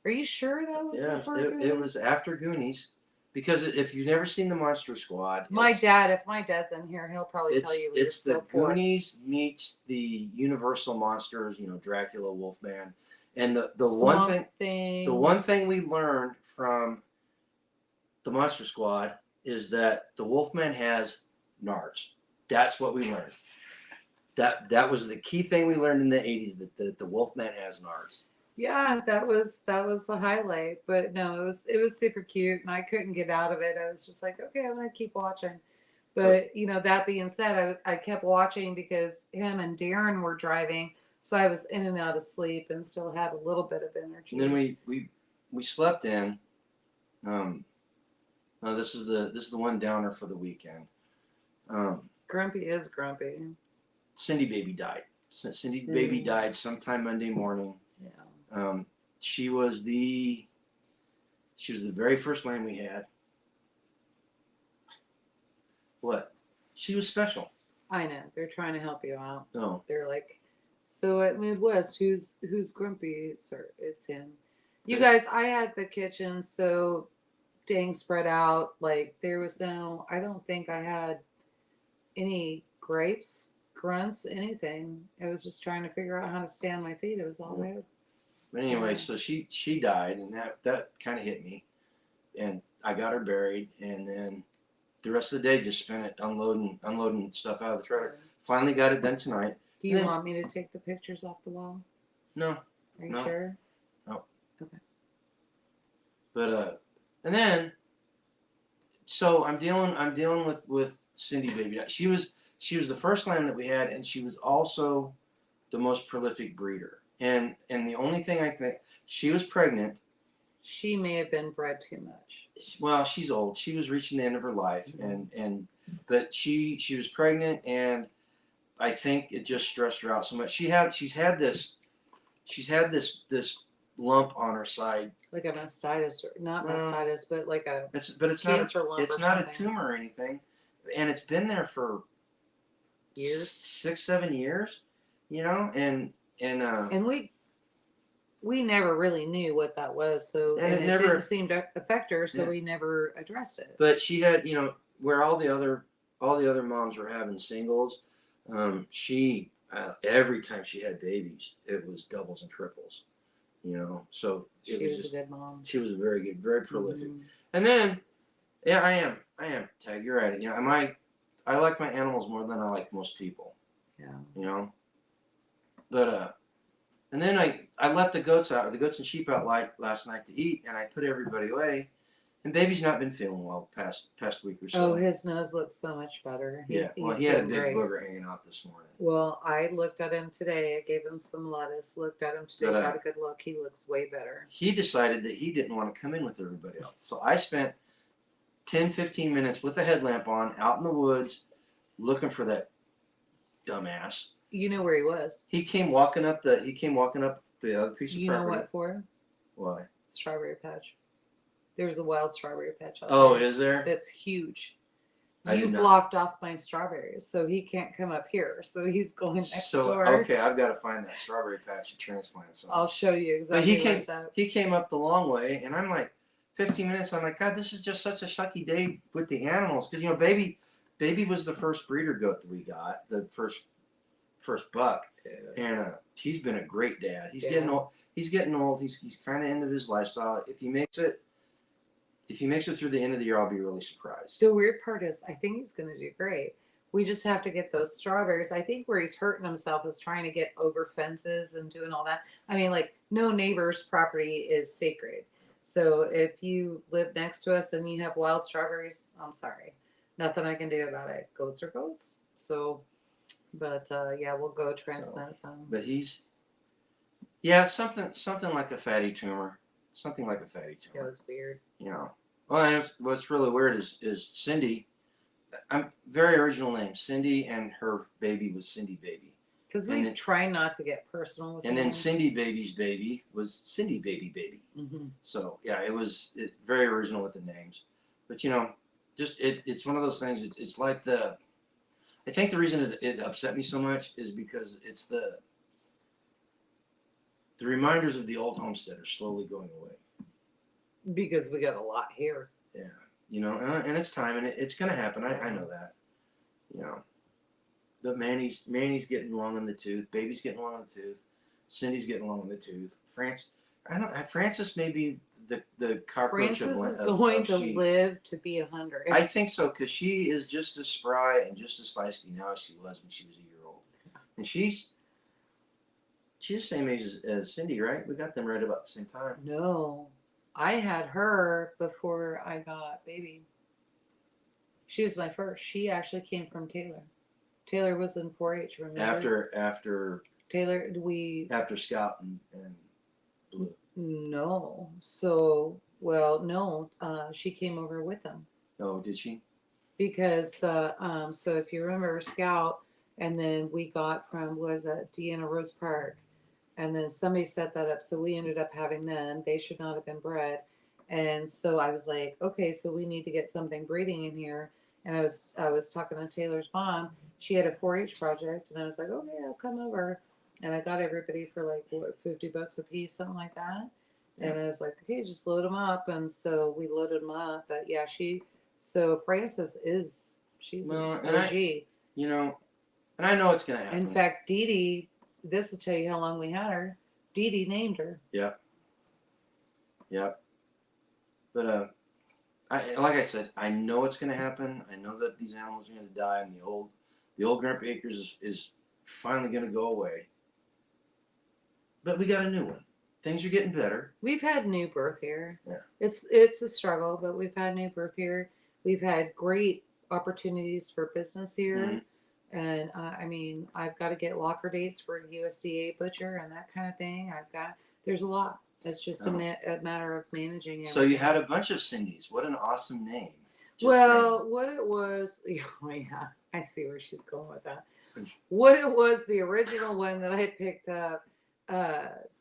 Are you sure that was before Goonies? It was after Goonies. Because if you've never seen the Monster Squad... if my dad's in here, he'll probably tell you it's the Goonies meets the Universal monsters, Dracula, Wolfman. And the one thing we learned from the Monster Squad is that the Wolfman has nards. That's what we learned. That was the key thing we learned in the 80s, that the Wolfman has nards. Yeah, that was the highlight. But no, it was super cute, and I couldn't get out of it. I was just like, okay, I'm gonna keep watching. But that being said, I kept watching because him and Darren were driving, so I was in and out of sleep and still had a little bit of energy. And then we slept in. No, this is the one downer for the weekend. Grumpy is grumpy. Cindy baby died. Cindy baby died sometime Monday morning. Yeah. She was the very first lamb we had. What? She was special. I know. They're trying to help you out. Oh. They're like, so at Midwest, who's grumpy? It's him. You guys, I had the kitchen so dang spread out. Like, there was I don't think I had any grapes, grunts, anything. I was just trying to figure out how to stand on my feet. It was all weird. But anyway, so she died, and that kind of hit me, and I got her buried, and then the rest of the day just spent it unloading stuff out of the trailer. Finally got it done tonight. Do you want me to take the pictures off the wall? No. Are you sure? No. Okay. But and then, so I'm dealing with Cindy baby. She was the first lamb that we had, and she was also the most prolific breeder. And the only thing I think, she was pregnant. She may have been bred too much. Well, she's old. She was reaching the end of her life, but she was pregnant, and I think it just stressed her out so much. She's had this lump on her side, like a mastitis, mastitis, but like a it's cancer lump. It's not a tumor or anything, and it's been there for years, 6-7 years, you know, and we never really knew what that was, so and and it it never, didn't seem to affect her, so yeah. we never addressed it. But she had, you know, where all the other moms were having singles, she every time she had babies, it was doubles and triples, you know. So it She was was a just, good mom. she was very good, very prolific. Mhm. And then, yeah, I am. Tag, you're right. You know, I like my animals more than I like most people. Yeah. You know, but and then I let the goats and sheep out last night to eat, and I put everybody away. And baby's not been feeling well past week or so. Oh, his nose looks so much better. Yeah, well, He's he had a doing big great. booger hanging out this morning. Well, I looked at him today. I gave him some lettuce. Looked at him today. Got a good look. He looks way better. He decided that he didn't want to come in with everybody else. So I spent 10-15 minutes with the headlamp on out in the woods looking for that dumbass. You know where he was. He came walking up the other piece of You property. know what for? Why? Strawberry patch. There's a wild strawberry patch out Oh, there. is there? It's huge. I You did not. blocked off my strawberries, so he can't come up here. So he's going next door. Okay, I've got to find that strawberry patch and transplant something. I'll show you exactly what's up. He came up the long way, and I'm like, 15 minutes. I'm like, God, this is just such a sucky day with the animals, because you know, baby was the first breeder goat that we got, the first buck, and he's been a great dad. He's getting old. He's kind of into his lifestyle. If he makes it through the end of the year, I'll be really surprised. The weird part is, I think he's going to do great. We just have to get those strawberries. I think where he's hurting himself is trying to get over fences and doing all that. I mean, like, no neighbor's property is sacred. So if you live next to us and you have wild strawberries, I'm sorry. Nothing I can do about it. Goats are goats. So, but yeah, we'll go transplant some. But he's, something like a fatty tumor. Something like a fatty tumor. Yeah, it's weird. You know. Well, and what's really weird is Cindy. I'm very original name. Cindy, and her baby was Cindy Baby. Because we try not to get personal with. And then Cindy Baby's baby was Cindy Baby. Mm-hmm. So yeah, it was very original with the names. But you know, just it's one of those things. It's like I think the reason it upset me so much is because it's the reminders of the old homestead are slowly going away. Because we got a lot here. Yeah, you know, and it's time, and it's going to happen. I know that. You know, but Manny's getting long in the tooth. Baby's getting long in the tooth. Cindy's getting long in the tooth. Francis may be the cockroach Francis of is going to sheep. Live to be 100. I think so, because she is just as spry and just as feisty now as she was when she was a year old, and she's the same age as Cindy, right? We got them right about the same time. No, I had her before I got baby. She was my first. She actually came from Taylor. Taylor was in 4-H. Remember? After Taylor, after Scout and Blue. No. So, well, no. She came over with them. Oh, did she? Because so if you remember Scout, and then we got from, was that Deanna Rose Park, and then somebody set that up, so we ended up having them. They should not have been bred, and so I was like, okay, so we need to get something breeding in here. And I was talking to Taylor's mom. She had a 4-H project, and I was like, okay, I'll come over. And I got everybody for like what, $50 a piece, something like that. Yeah. And I was like, okay, just load them up. And so we loaded them up. But yeah, so Frances she's an OG. You know, and I know it's gonna happen. In fact, Dee Dee, this will tell you how long we had her. Dee Dee named her. Yep. But like I said, I know it's gonna happen. I know that these animals are gonna die, and the old GRUMPYACRES is finally gonna go away. But we got a new one. Things are getting better. We've had new birth here. Yeah. It's a struggle, but we've had new birth here. We've had great opportunities for business here. Mm-hmm. And I mean, I've got to get locker dates for a USDA butcher and that kind of thing. There's a lot. It's just a matter of managing it. So you had a bunch of Cindy's. What an awesome name. What it was, oh yeah, I see where she's going with that. What it was, the original one that I picked up,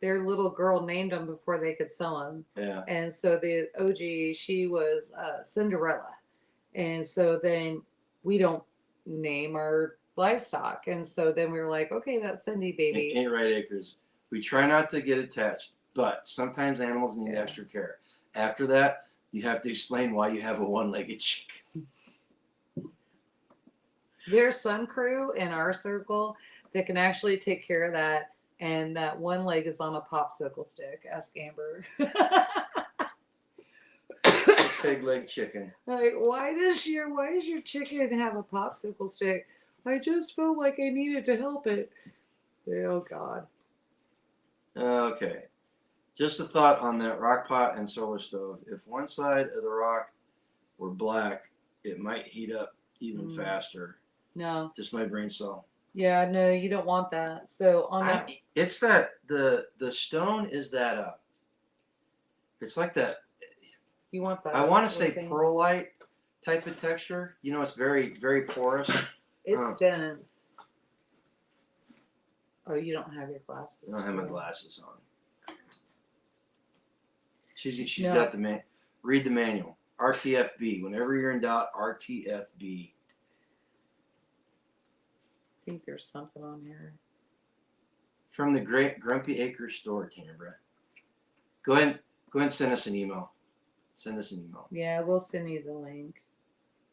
their little girl named them before they could sell them. Yeah. And so the OG, she was Cinderella. And so then we don't name our livestock. And so then we were like, okay, that's Cindy, baby. Ain't right, Acres. We try not to get attached, but sometimes animals need Yeah. extra care. After that, you have to explain why you have a one-legged chicken. There's some crew in our circle that can actually take care of that, and that one leg is on a popsicle stick. Ask Amber. Pig leg chicken. Like, why does your chicken have a popsicle stick? I just felt like I needed to help it. Oh God. Okay. Just a thought on that RockPot and solar stove. If one side of the rock were black, it might heat up even faster. No. Just my brain cell. Yeah, no, you don't want that. So on that, it's that the stone is that it's like that. You want that? I want to say pearlite type of texture. You know, it's very very porous. It's dense. Oh, you don't have your glasses. I don't have my glasses on. She's got the man. Read the manual. RTFB. Whenever you're in doubt, RTFB. I think there's something on here. From the great Grumpy Acres store, Tambra. Go ahead and send us an email. Send us an email. Yeah, we'll send you the link.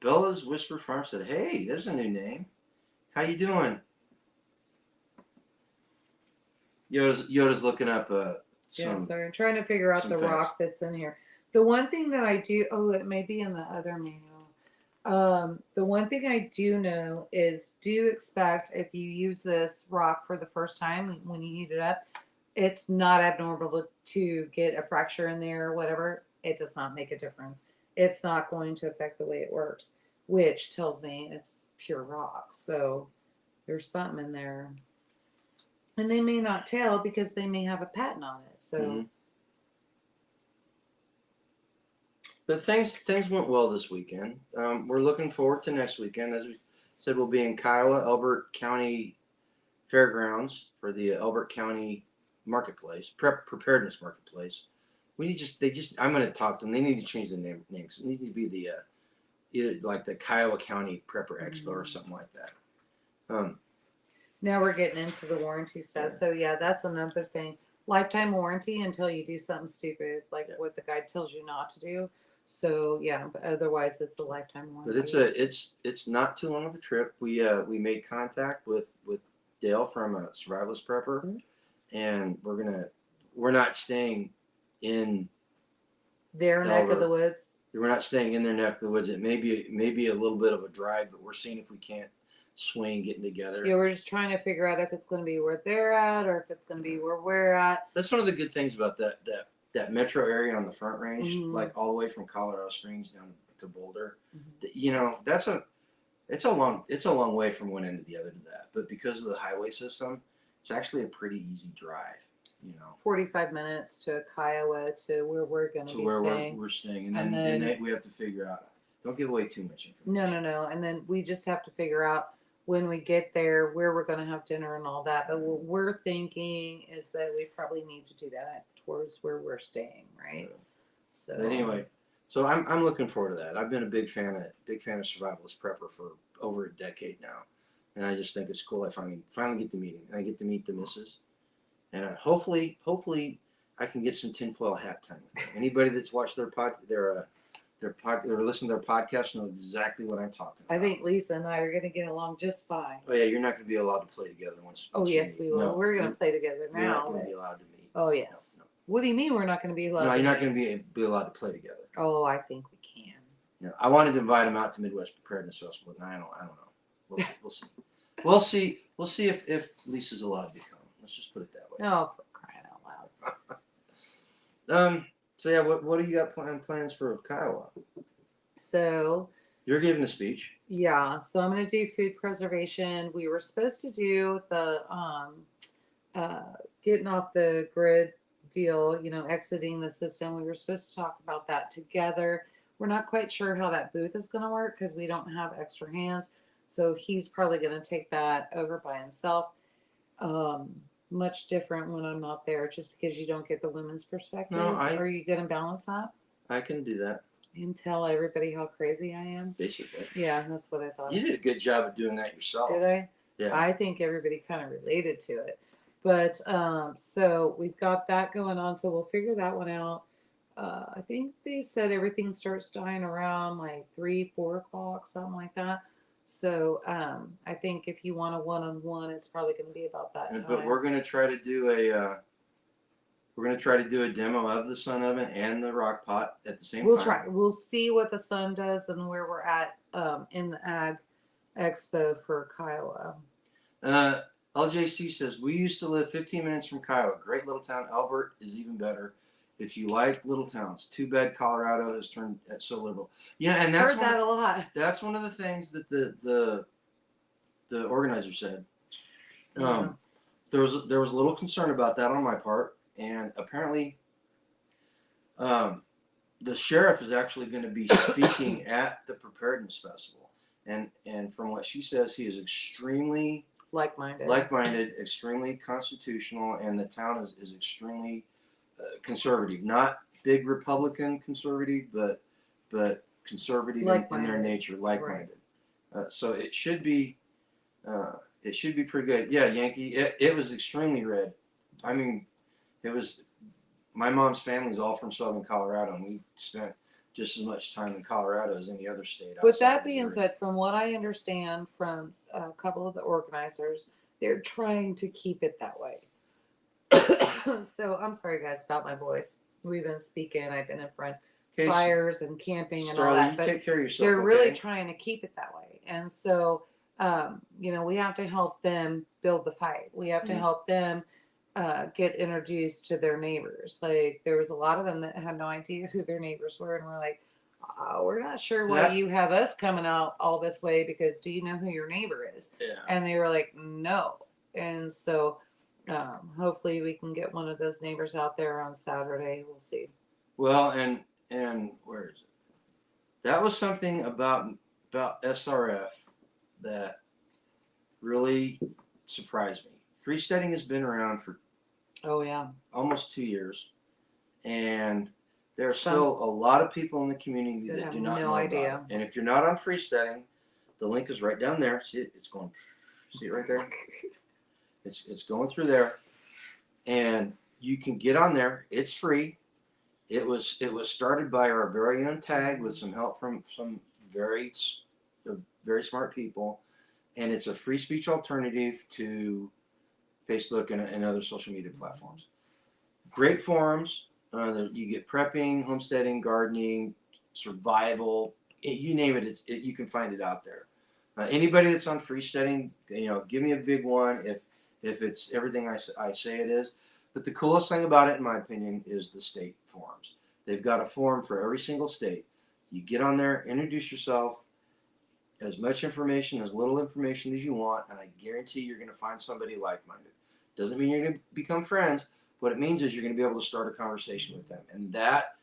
Bella's Whisper Farm said, "Hey, there's a new name. How you doing?" Yoda's looking up Sorry, I'm trying to figure out the rock that's in here. The one thing that I do, it may be in the other manual. The one thing I do know is do expect if you use this rock for the first time when you heat it up, it's not abnormal to get a fracture in there or whatever. It does not make a difference. It's not going to affect the way it works, which tells me it's pure rock. So there's something in there. And they may not tell because they may have a patent on it. So, But things went well this weekend. We're looking forward to next weekend. As we said, we'll be in Kiowa, Elbert County Fairgrounds for the Elbert County Marketplace, Preparedness Marketplace. I'm going to talk to them. They need to change the name. It needs to be the either like the Kiowa County Prepper Expo or something like that. Now we're getting into the warranty stuff. So yeah, that's another thing. Lifetime warranty until you do something stupid, like what the guy tells you not to do. So yeah, but otherwise it's a lifetime warranty. But it's not too long of a trip. We made contact with Dale from a Survivalist Prepper, and we're not staying in their neck of the woods. We're not staying in their neck of the woods. It may be a little bit of a drive, but we're seeing if we can't swing getting together. Yeah, we're just trying to figure out if it's going to be where they're at or if it's going to be where we're at. That's one of the good things about that metro area on the Front Range, like all the way from Colorado Springs down to Boulder. You know, it's a long way from one end to the other to that. But because of the highway system, it's actually a pretty easy drive. You know, 45 minutes to Kiowa to where we're going to be staying. We're staying, and then we have to figure out. Don't give away too much information. No. And then we just have to figure out when we get there where we're going to have dinner and all that. But what we're thinking is that we probably need to do that towards where we're staying, right? So anyway, so I'm looking forward to that. I've been a big fan of Survivalist Prepper for over a decade now, and I just think it's cool. I finally get to meet him, and I get to meet the missus, and hopefully I can get some tinfoil hat time with them. Anybody that's watched their listening to their podcast know exactly what I'm talking about. I think Lisa and I are going to get along just fine. Oh yeah, you're not going to be allowed to play together once. Yes, we will. No, we're going to play together now. You're not going to be allowed to meet. Oh yes. No. What do you mean we're not going to be allowed? No, you're not going to be allowed to play together. Oh, I think we can. You know, I wanted to invite him out to Midwest Preparedness Festival, but I don't know. We'll see. We'll see if Lisa's allowed to come. Let's just put it that way. Oh, for crying out loud. So yeah, what do you got plans for Kiowa? So you're giving a speech. Yeah, so I'm going to do food preservation. We were supposed to do the getting off the grid deal, you know, exiting the system. We were supposed to talk about that together. We're not quite sure how that booth is going to work because we don't have extra hands. So he's probably going to take that over by himself. Much different when I'm not there, just because you don't get the women's perspective. No, are you going to balance that? I can do that. And tell everybody how crazy I am. Basically. Yeah, that's what I thought. You did a good job of doing that yourself. Did I? Yeah. I think everybody kind of related to it. But so we've got that going on. So we'll figure that one out. I think they said everything starts dying around like 3, 4 o'clock, something like that. So I think if you want a one-on-one, it's probably going to be about that time. But we're going to try to do a demo of the sun oven and the rock pot at the same time. We'll try. We'll see what the sun does and where we're at in the Ag Expo for Kiowa. LJC says, we used to live 15 minutes from Kiowa. Great little town. Albert is even better. If you like little towns. Too bad Colorado has turned so liberal. Yeah, and that's heard that a lot. That's one of the things that the organizer said. There was a little concern about that on my part, and apparently the sheriff is actually going to be speaking at the preparedness festival, and from what she says, he is extremely like-minded, extremely constitutional, and the town is extremely conservative. Not big Republican conservative, but conservative in their nature, like-minded. Right. So it should be pretty good. Yeah, Yankee. It was extremely red. I mean, it was. My mom's family's all from Southern Colorado, and we spent just as much time in Colorado as any other state. But that being said, from what I understand from a couple of the organizers, they're trying to keep it that way. So I'm sorry, guys, about my voice. We've been speaking. I've been in front fires and camping and all that. But take care of yourself. They're really trying to keep it that way, and so we have to help them build the fight. We have to help them get introduced to their neighbors. Like there was a lot of them that had no idea who their neighbors were, and we're like, we're not sure why you have us coming out all this way, because do you know who your neighbor is? Yeah. And they were like, no. And so hopefully we can get one of those neighbors out there on Saturday. We'll see. Well, and where is it? That was something about SRF that really surprised me. Freesteading has been around for almost 2 years, and there are still a lot of people in the community that do not know idea. About it. And if you're not on freesteading, the link is right down there. See it? It's going. See it right there? It's going through there, and you can get on there. It's free. It was started by our very own Tag with some help from some very smart people, and it's a free speech alternative to Facebook and other social media platforms. Great forums. You get prepping, homesteading, gardening, survival. You name it, you can find it out there. Anybody that's on freesteading, give me a big one if it's everything I say it is. But the coolest thing about it, in my opinion, is the state forums. They've got a forum for every single state. You get on there, introduce yourself, as much information, as little information as you want, and I guarantee you're going to find somebody like-minded. Doesn't mean you're going to become friends. What it means is you're going to be able to start a conversation with them. And that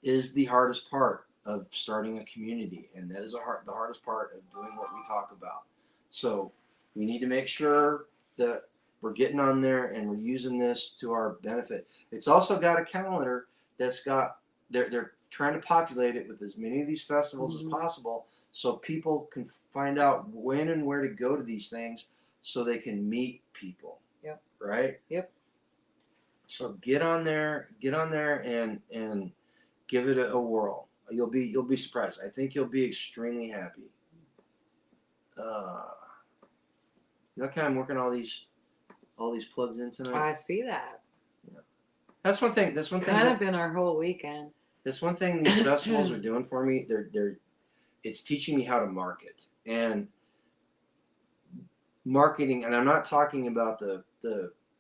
is the hardest part of starting a community. And that is the hardest part of doing what we talk about. So we need to make sure that we're getting on there and we're using this to our benefit. It's also got a calendar that's got, they're trying to populate it with as many of these festivals as possible, so people can find out when and where to go to these things so they can meet people. Yep. Right? Yep. So get on there and give it a whirl. You'll be surprised. I think you'll be extremely happy. Okay, I'm working all these plugs in tonight. I see that. Yeah. That's one thing. Kind of been our whole weekend. That's one thing these festivals are doing for me. It's teaching me how to market and marketing. And I'm not talking about the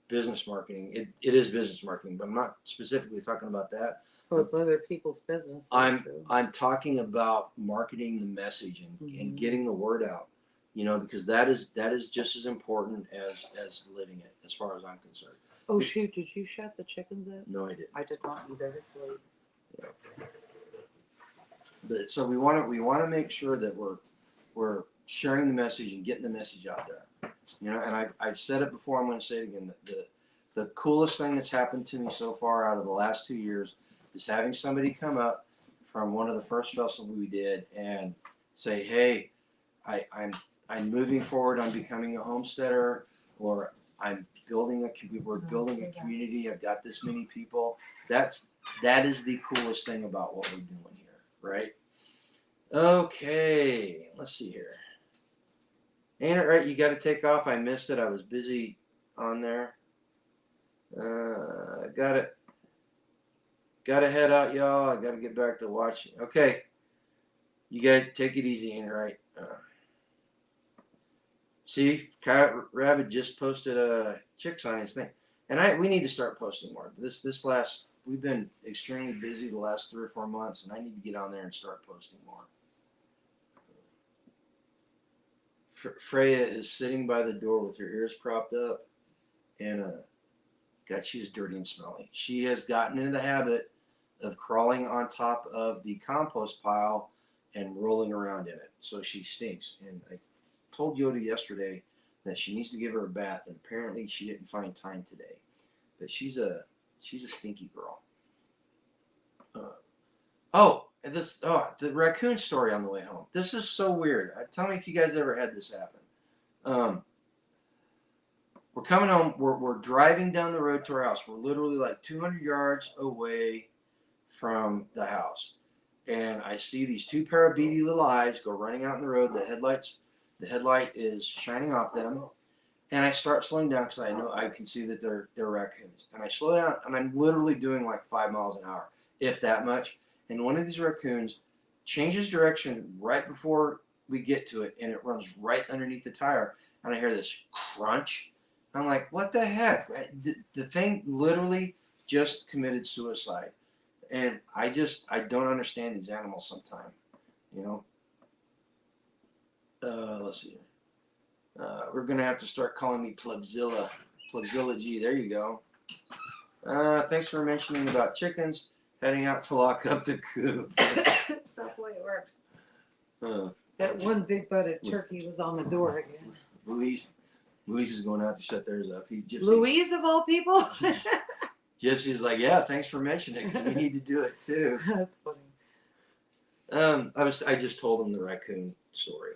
business marketing. It is business marketing, but I'm not specifically talking about that. Well, it's other people's business. I'm talking about marketing the message and getting the word out. Because that is just as important as living it, as far as I'm concerned. Oh shoot! Did you shut the chickens up? No, I didn't. I did not either. It's late. Yeah. But so we want to make sure that we're sharing the message and getting the message out there. And I've said it before. I'm going to say it again. The coolest thing that's happened to me so far out of the last 2 years is having somebody come up from one of the first festivals we did and say, hey, I'm moving forward on becoming a homesteader, or we're building a community. I've got this many people. That is the coolest thing about what we're doing here, right? Okay, let's see here. Ain't it right? You got to take off. I missed it. I was busy on there. Got it. Got to head out, y'all. I got to get back to watching. Okay, you guys take it easy, ain't it right? See, Coyote Rabbit just posted chicks on his thing, and we need to start posting more. We've been extremely busy the last 3 or 4 months, and I need to get on there and start posting more. Freya is sitting by the door with her ears propped up, and God, she's dirty and smelly. She has gotten into the habit of crawling on top of the compost pile and rolling around in it, so she stinks. And I told Yoda yesterday that she needs to give her a bath, and apparently she didn't find time today. But she's a stinky girl. The raccoon story on the way home. This is so weird. Tell me if you guys ever had this happen. We're coming home. We're driving down the road to our house. We're literally like 200 yards away from the house, and I see these 2 pair of beady little eyes go running out in the road. The headlight is shining off them, and I start slowing down because I know I can see that they're raccoons. And I slow down, and I'm literally doing like 5 miles an hour, if that much. And one of these raccoons changes direction right before we get to it, and it runs right underneath the tire. And I hear this crunch. I'm like, what the heck? The thing literally just committed suicide. And I don't understand these animals sometimes, you know. Let's see. We're going to have to start calling me Plugzilla. Plugzilla G. There you go. Thanks for mentioning about chickens heading out to lock up the coop. That's not the way it works. That one big-butted turkey was on the door again. Louise is going out to shut theirs up. Louise, of all people? Gypsy's like, yeah, thanks for mentioning it because we need to do it too. That's funny. I just told him the raccoon story.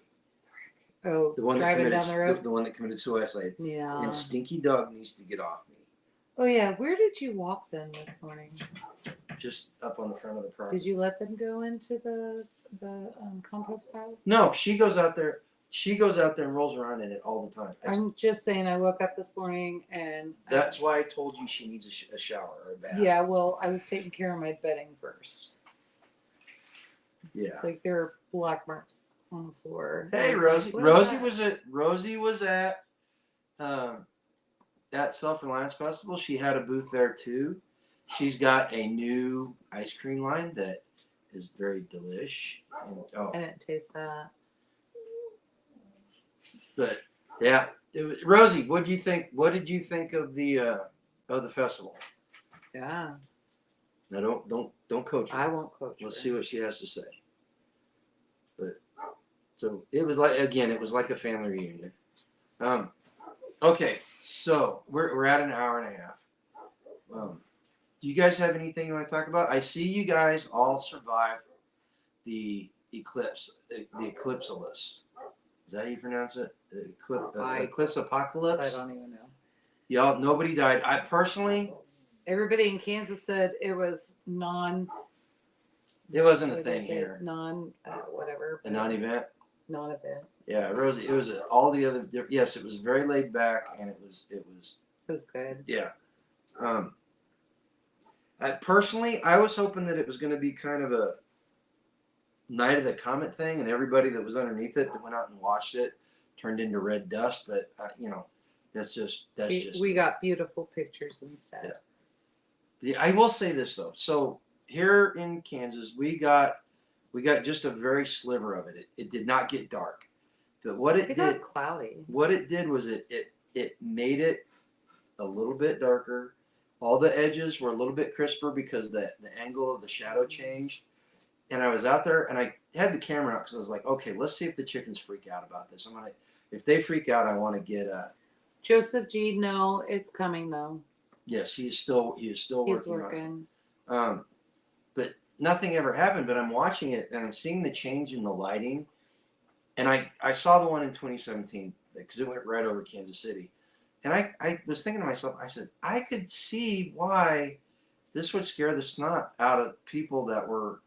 Oh, the one driving down the road? The one that committed suicide. Yeah. And Stinky Dog needs to get off me. Oh yeah, where did you walk then this morning? Just up on the front of the property. Did you let them go into the compost pile? No, she goes out there. She goes out there and rolls around in it all the time. I'm just saying, I woke up this morning and... That's why I told you she needs a shower or a bath. Yeah, well, I was taking care of my bedding first. Yeah. Like, there are black marks on the floor. Hey, Rosie. Like, Rosie was at Self-Reliance Festival. She had a booth there, too. She's got a new ice cream line that is very delish. I didn't taste that. But yeah, Rosie, what did you think? What did you think of the festival? Yeah. No, don't coach her. I won't coach. Let's see what she has to say. But so it was like a family reunion. Okay, so we're at an hour and a half. Do you guys have anything you want to talk about? I see you guys all survived the eclipse, the eclipsalis. Is that how you pronounce it? Eclipse apocalypse? I don't even know. Y'all, nobody died. I personally... Everybody in Kansas said it was It wasn't a thing here. Whatever. A non-event? Non-event. Yeah, Rosie, it was all the other... Yes, it was very laid back, and it was good. Yeah. Personally, I was hoping that it was going to be kind of a Night of the Comet thing, and everybody that was underneath it that went out and watched it turned into red dust. But that's just we got beautiful pictures instead. Yeah, I will say this though. So here in Kansas, we got just a very sliver of it. It did not get dark, but what it did, got cloudy. What it did was it made it a little bit darker. All the edges were a little bit crisper because the angle of the shadow changed. And I was out there, and I had the camera out because I was like, okay, let's see if the chickens freak out about this. If they freak out, I want to get Joseph G. No, it's coming though. Yes, he is still working. He's working. But nothing ever happened, but I'm watching it and I'm seeing the change in the lighting. And I saw the one in 2017 because it went right over Kansas City. And I was thinking to myself, I said, I could see why this would scare the snot out of people that were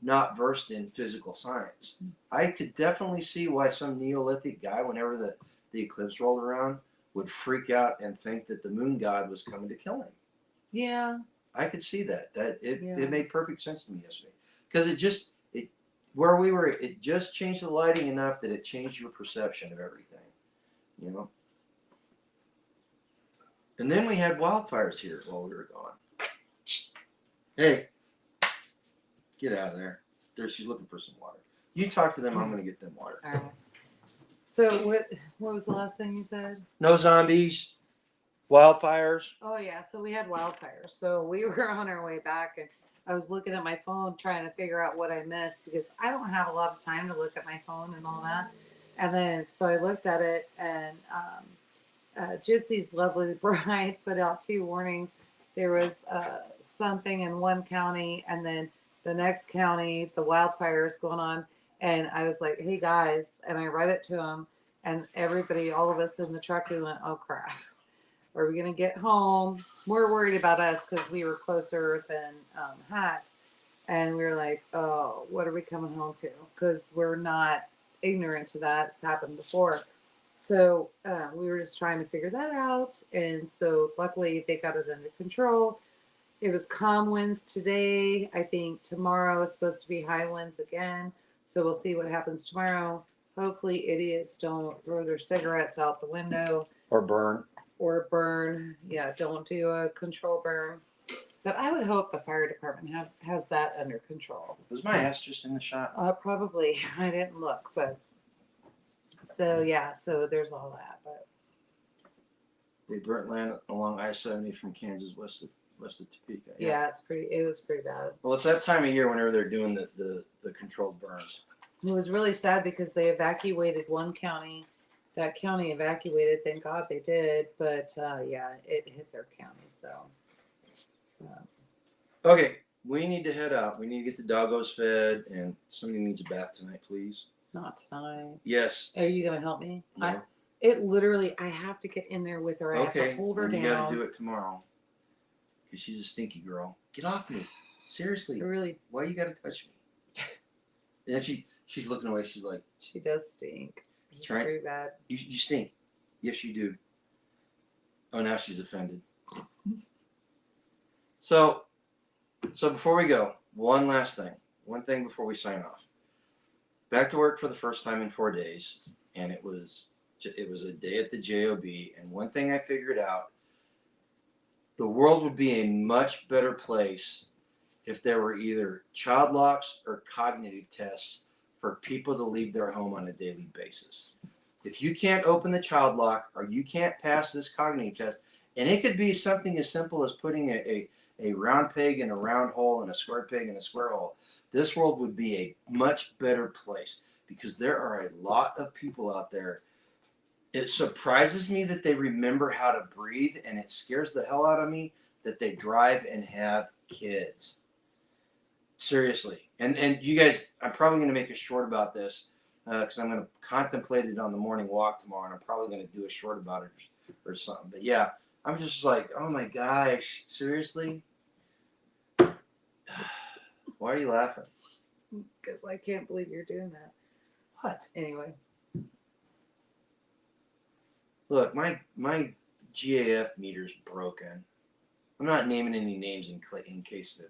not versed in physical science. I could definitely see why some Neolithic guy, whenever the eclipse rolled around, would freak out and think that the moon god was coming to kill him. Yeah. I could see that. It made perfect sense to me yesterday. Because where we were, it just changed the lighting enough that it changed your perception of everything. You know? And then we had wildfires here while we were gone. Hey, get out of there. She's looking for some water. You talk to them, I'm going to get them water. All right. So what was the last thing you said? No zombies, wildfires. Oh yeah, so we had wildfires. So we were on our way back, and I was looking at my phone trying to figure out what I missed because I don't have a lot of time to look at my phone and all that. And then so I looked at it, and Gypsy's Lovely Bride put out 2 warnings. There was something in one county, and then the next county, the wildfires going on. And I was like, hey guys, and I read it to them, and everybody, all of us in the truck, we went, oh crap, are we going to get home? We're worried about us because we were closer than Hats. And we were like, oh, what are we coming home to? Because we're not ignorant to that. It's happened before. So we were just trying to figure that out. And so luckily they got it under control. It was calm winds today. I think tomorrow is supposed to be high winds again. So we'll see what happens tomorrow. Hopefully idiots don't throw their cigarettes out the window. Or burn. Yeah, don't do a control burn. But I would hope the fire department has that under control. Was my ass just in the shot? Probably. I didn't look, but so yeah, so there's all that. But They burnt land along I-70 from Kansas west of Topeka. Yeah, it was pretty bad. Well, it's that time of year whenever they're doing the controlled burns. It was really sad because they evacuated one county. That county evacuated. Thank God they did. But yeah, it hit their county. So. Okay, we need to head out. We need to get the doggos fed, and somebody needs a bath tonight, please. Not tonight. Yes. Are you gonna help me? No. I have to get in there with her. I have to hold her down. You got to do it tomorrow. Because she's a stinky girl. Get off me. Seriously. Really? Why you got to touch me? And then she's looking away. She's like. She does stink. It's right. pretty bad. You stink. Yes, you do. Oh, now she's offended. So before we go, one last thing. One thing before we sign off. Back to work for the first time in 4 days. And it was a day at the JOB. And one thing I figured out. The world would be a much better place if there were either child locks or cognitive tests for people to leave their home on a daily basis. If you can't open the child lock or you can't pass this cognitive test, and it could be something as simple as putting a round peg in a round hole and a square peg in a square hole, this world would be a much better place because there are a lot of people out there. It surprises me that they remember how to breathe, and it scares the hell out of me that they drive and have kids. Seriously. And you guys, I'm probably going to make a short about this because I'm going to contemplate it on the morning walk tomorrow, and I'm probably going to do a short about it or something. But yeah, I'm just like, oh my gosh, seriously? Why are you laughing? Because I can't believe you're doing that. What? Anyway. Look, my GAF meter's broken. I'm not naming any names in case the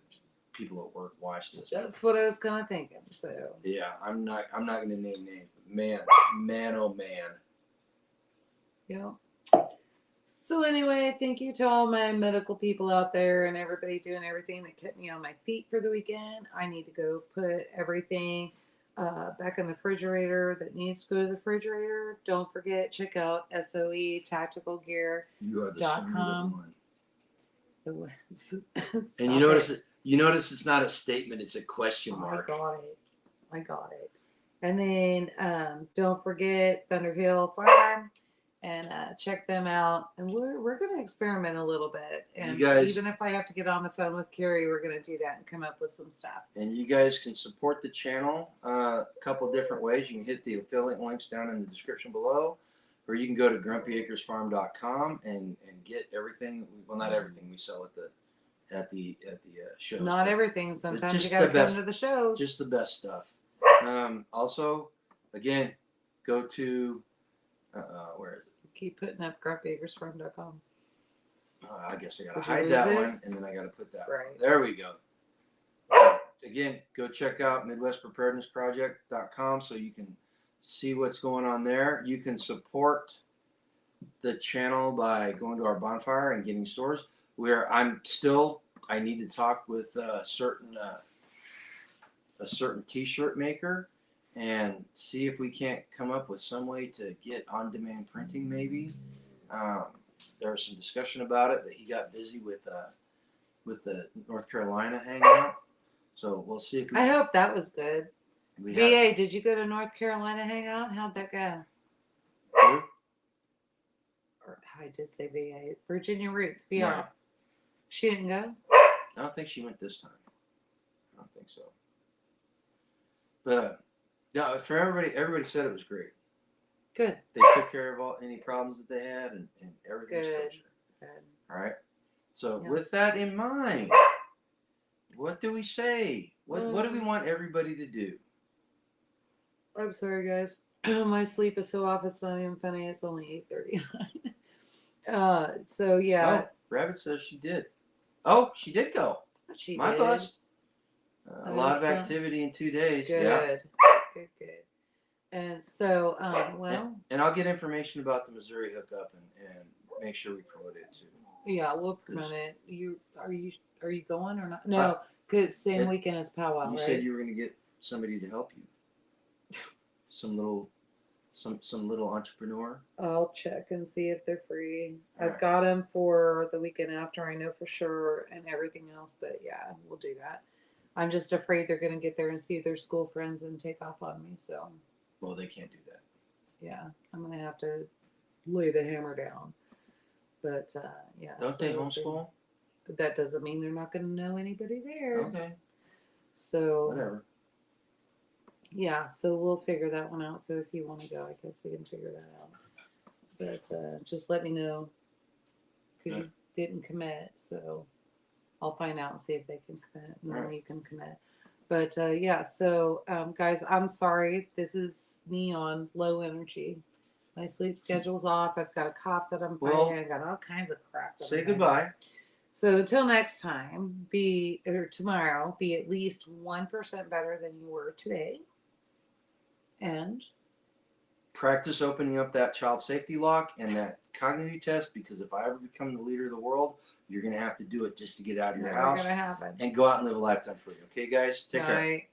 people at work watch this. That's what I was kind of thinking. So yeah, I'm not going to name names. Man, oh man. Yeah. So anyway, thank you to all my medical people out there and everybody doing everything that kept me on my feet for the weekend. I need to go put everything back in the refrigerator that needs to go to the refrigerator. Don't forget, check out SOE Tactical Gear. You are the one. And you notice it's not a statement; it's a question mark. I got it. And then don't forget Thunder Hill Farm. and check them out. And we're going to experiment a little bit. And You guys, even if I have to get on the phone with Carrie, we're going to do that and come up with some stuff. and you guys can support the channel a couple different ways. You can hit the affiliate links down in the description below, or you can go to GrumpyAcresFarm.com and get everything. Well, not everything we sell at the shows. Not everything. Sometimes you just got to the come best- to the shows. Just the best stuff. Also, again, go to where is it? Keep putting up GrumpyAcresFarm.com. I guess I gotta Did you hide lose that it? one, and then I gotta put that one. Right. There we go. Again, go check out MidwestPreparednessProject.com so you can see what's going on there. You can support the channel by going to our bonfire and getting stores. Where I need to talk with a certain T-shirt maker and see if we can't come up with some way to get on-demand printing. Maybe there was some discussion about it, but he got busy with the North Carolina hangout. So we'll see if we. I hope that was good. We VA, did you go to North Carolina hangout? How'd that go? have, Or I did say VA. Virginia Roots, VR. No. She didn't go? I don't think she went this time. I don't think so. But no, for everybody said it was great. Good. They took care of any problems that they had, and everything's Good. kosher. Good. All right. So Yeah. with that in mind, what do we say? What do we want everybody to do? I'm sorry, guys. My sleep is so off. It's not even funny. It's only 8:39. So yeah. Oh, Rabbit says she did. Oh, she did go. She My did. bust. A lot of Awesome. activity in 2 days. Good. Yeah. Good. And so, well. And I'll get information about the Missouri hookup and make sure we promote it too. Yeah, we'll promote it. Are you going or not? No, because same weekend as powwow, You right? said you were going to get somebody to help you. Some little entrepreneur. I'll check and see if they're free. All I've right. got them for the weekend after. I know for sure, and everything else. But yeah, we'll do that. I'm just afraid they're going to get there and see their school friends and take off on me. So Well, they can't do that. yeah, I'm going to have to lay the hammer down. But yeah. Don't they homeschool? But that doesn't mean they're not going to know anybody there. Okay. So Whatever. yeah, so we'll figure that one out. So if you want to go, I guess we can figure that out. But just let me know because you didn't commit. So I'll find out and see if they can commit, and then you can commit. But yeah, so guys, I'm sorry. This is me on low energy. My sleep schedule's off. I've got a cough that I'm fighting. I've got all kinds of crap. Say goodbye. So until next time, tomorrow, be at least 1% better than you were today. And Practice opening up that child safety lock and that cognitive test, because if I ever become the leader of the world, you're going to have to do it just to get out of your house gonna happen. and go out and live a lifetime free. Okay, guys? Take care. Night.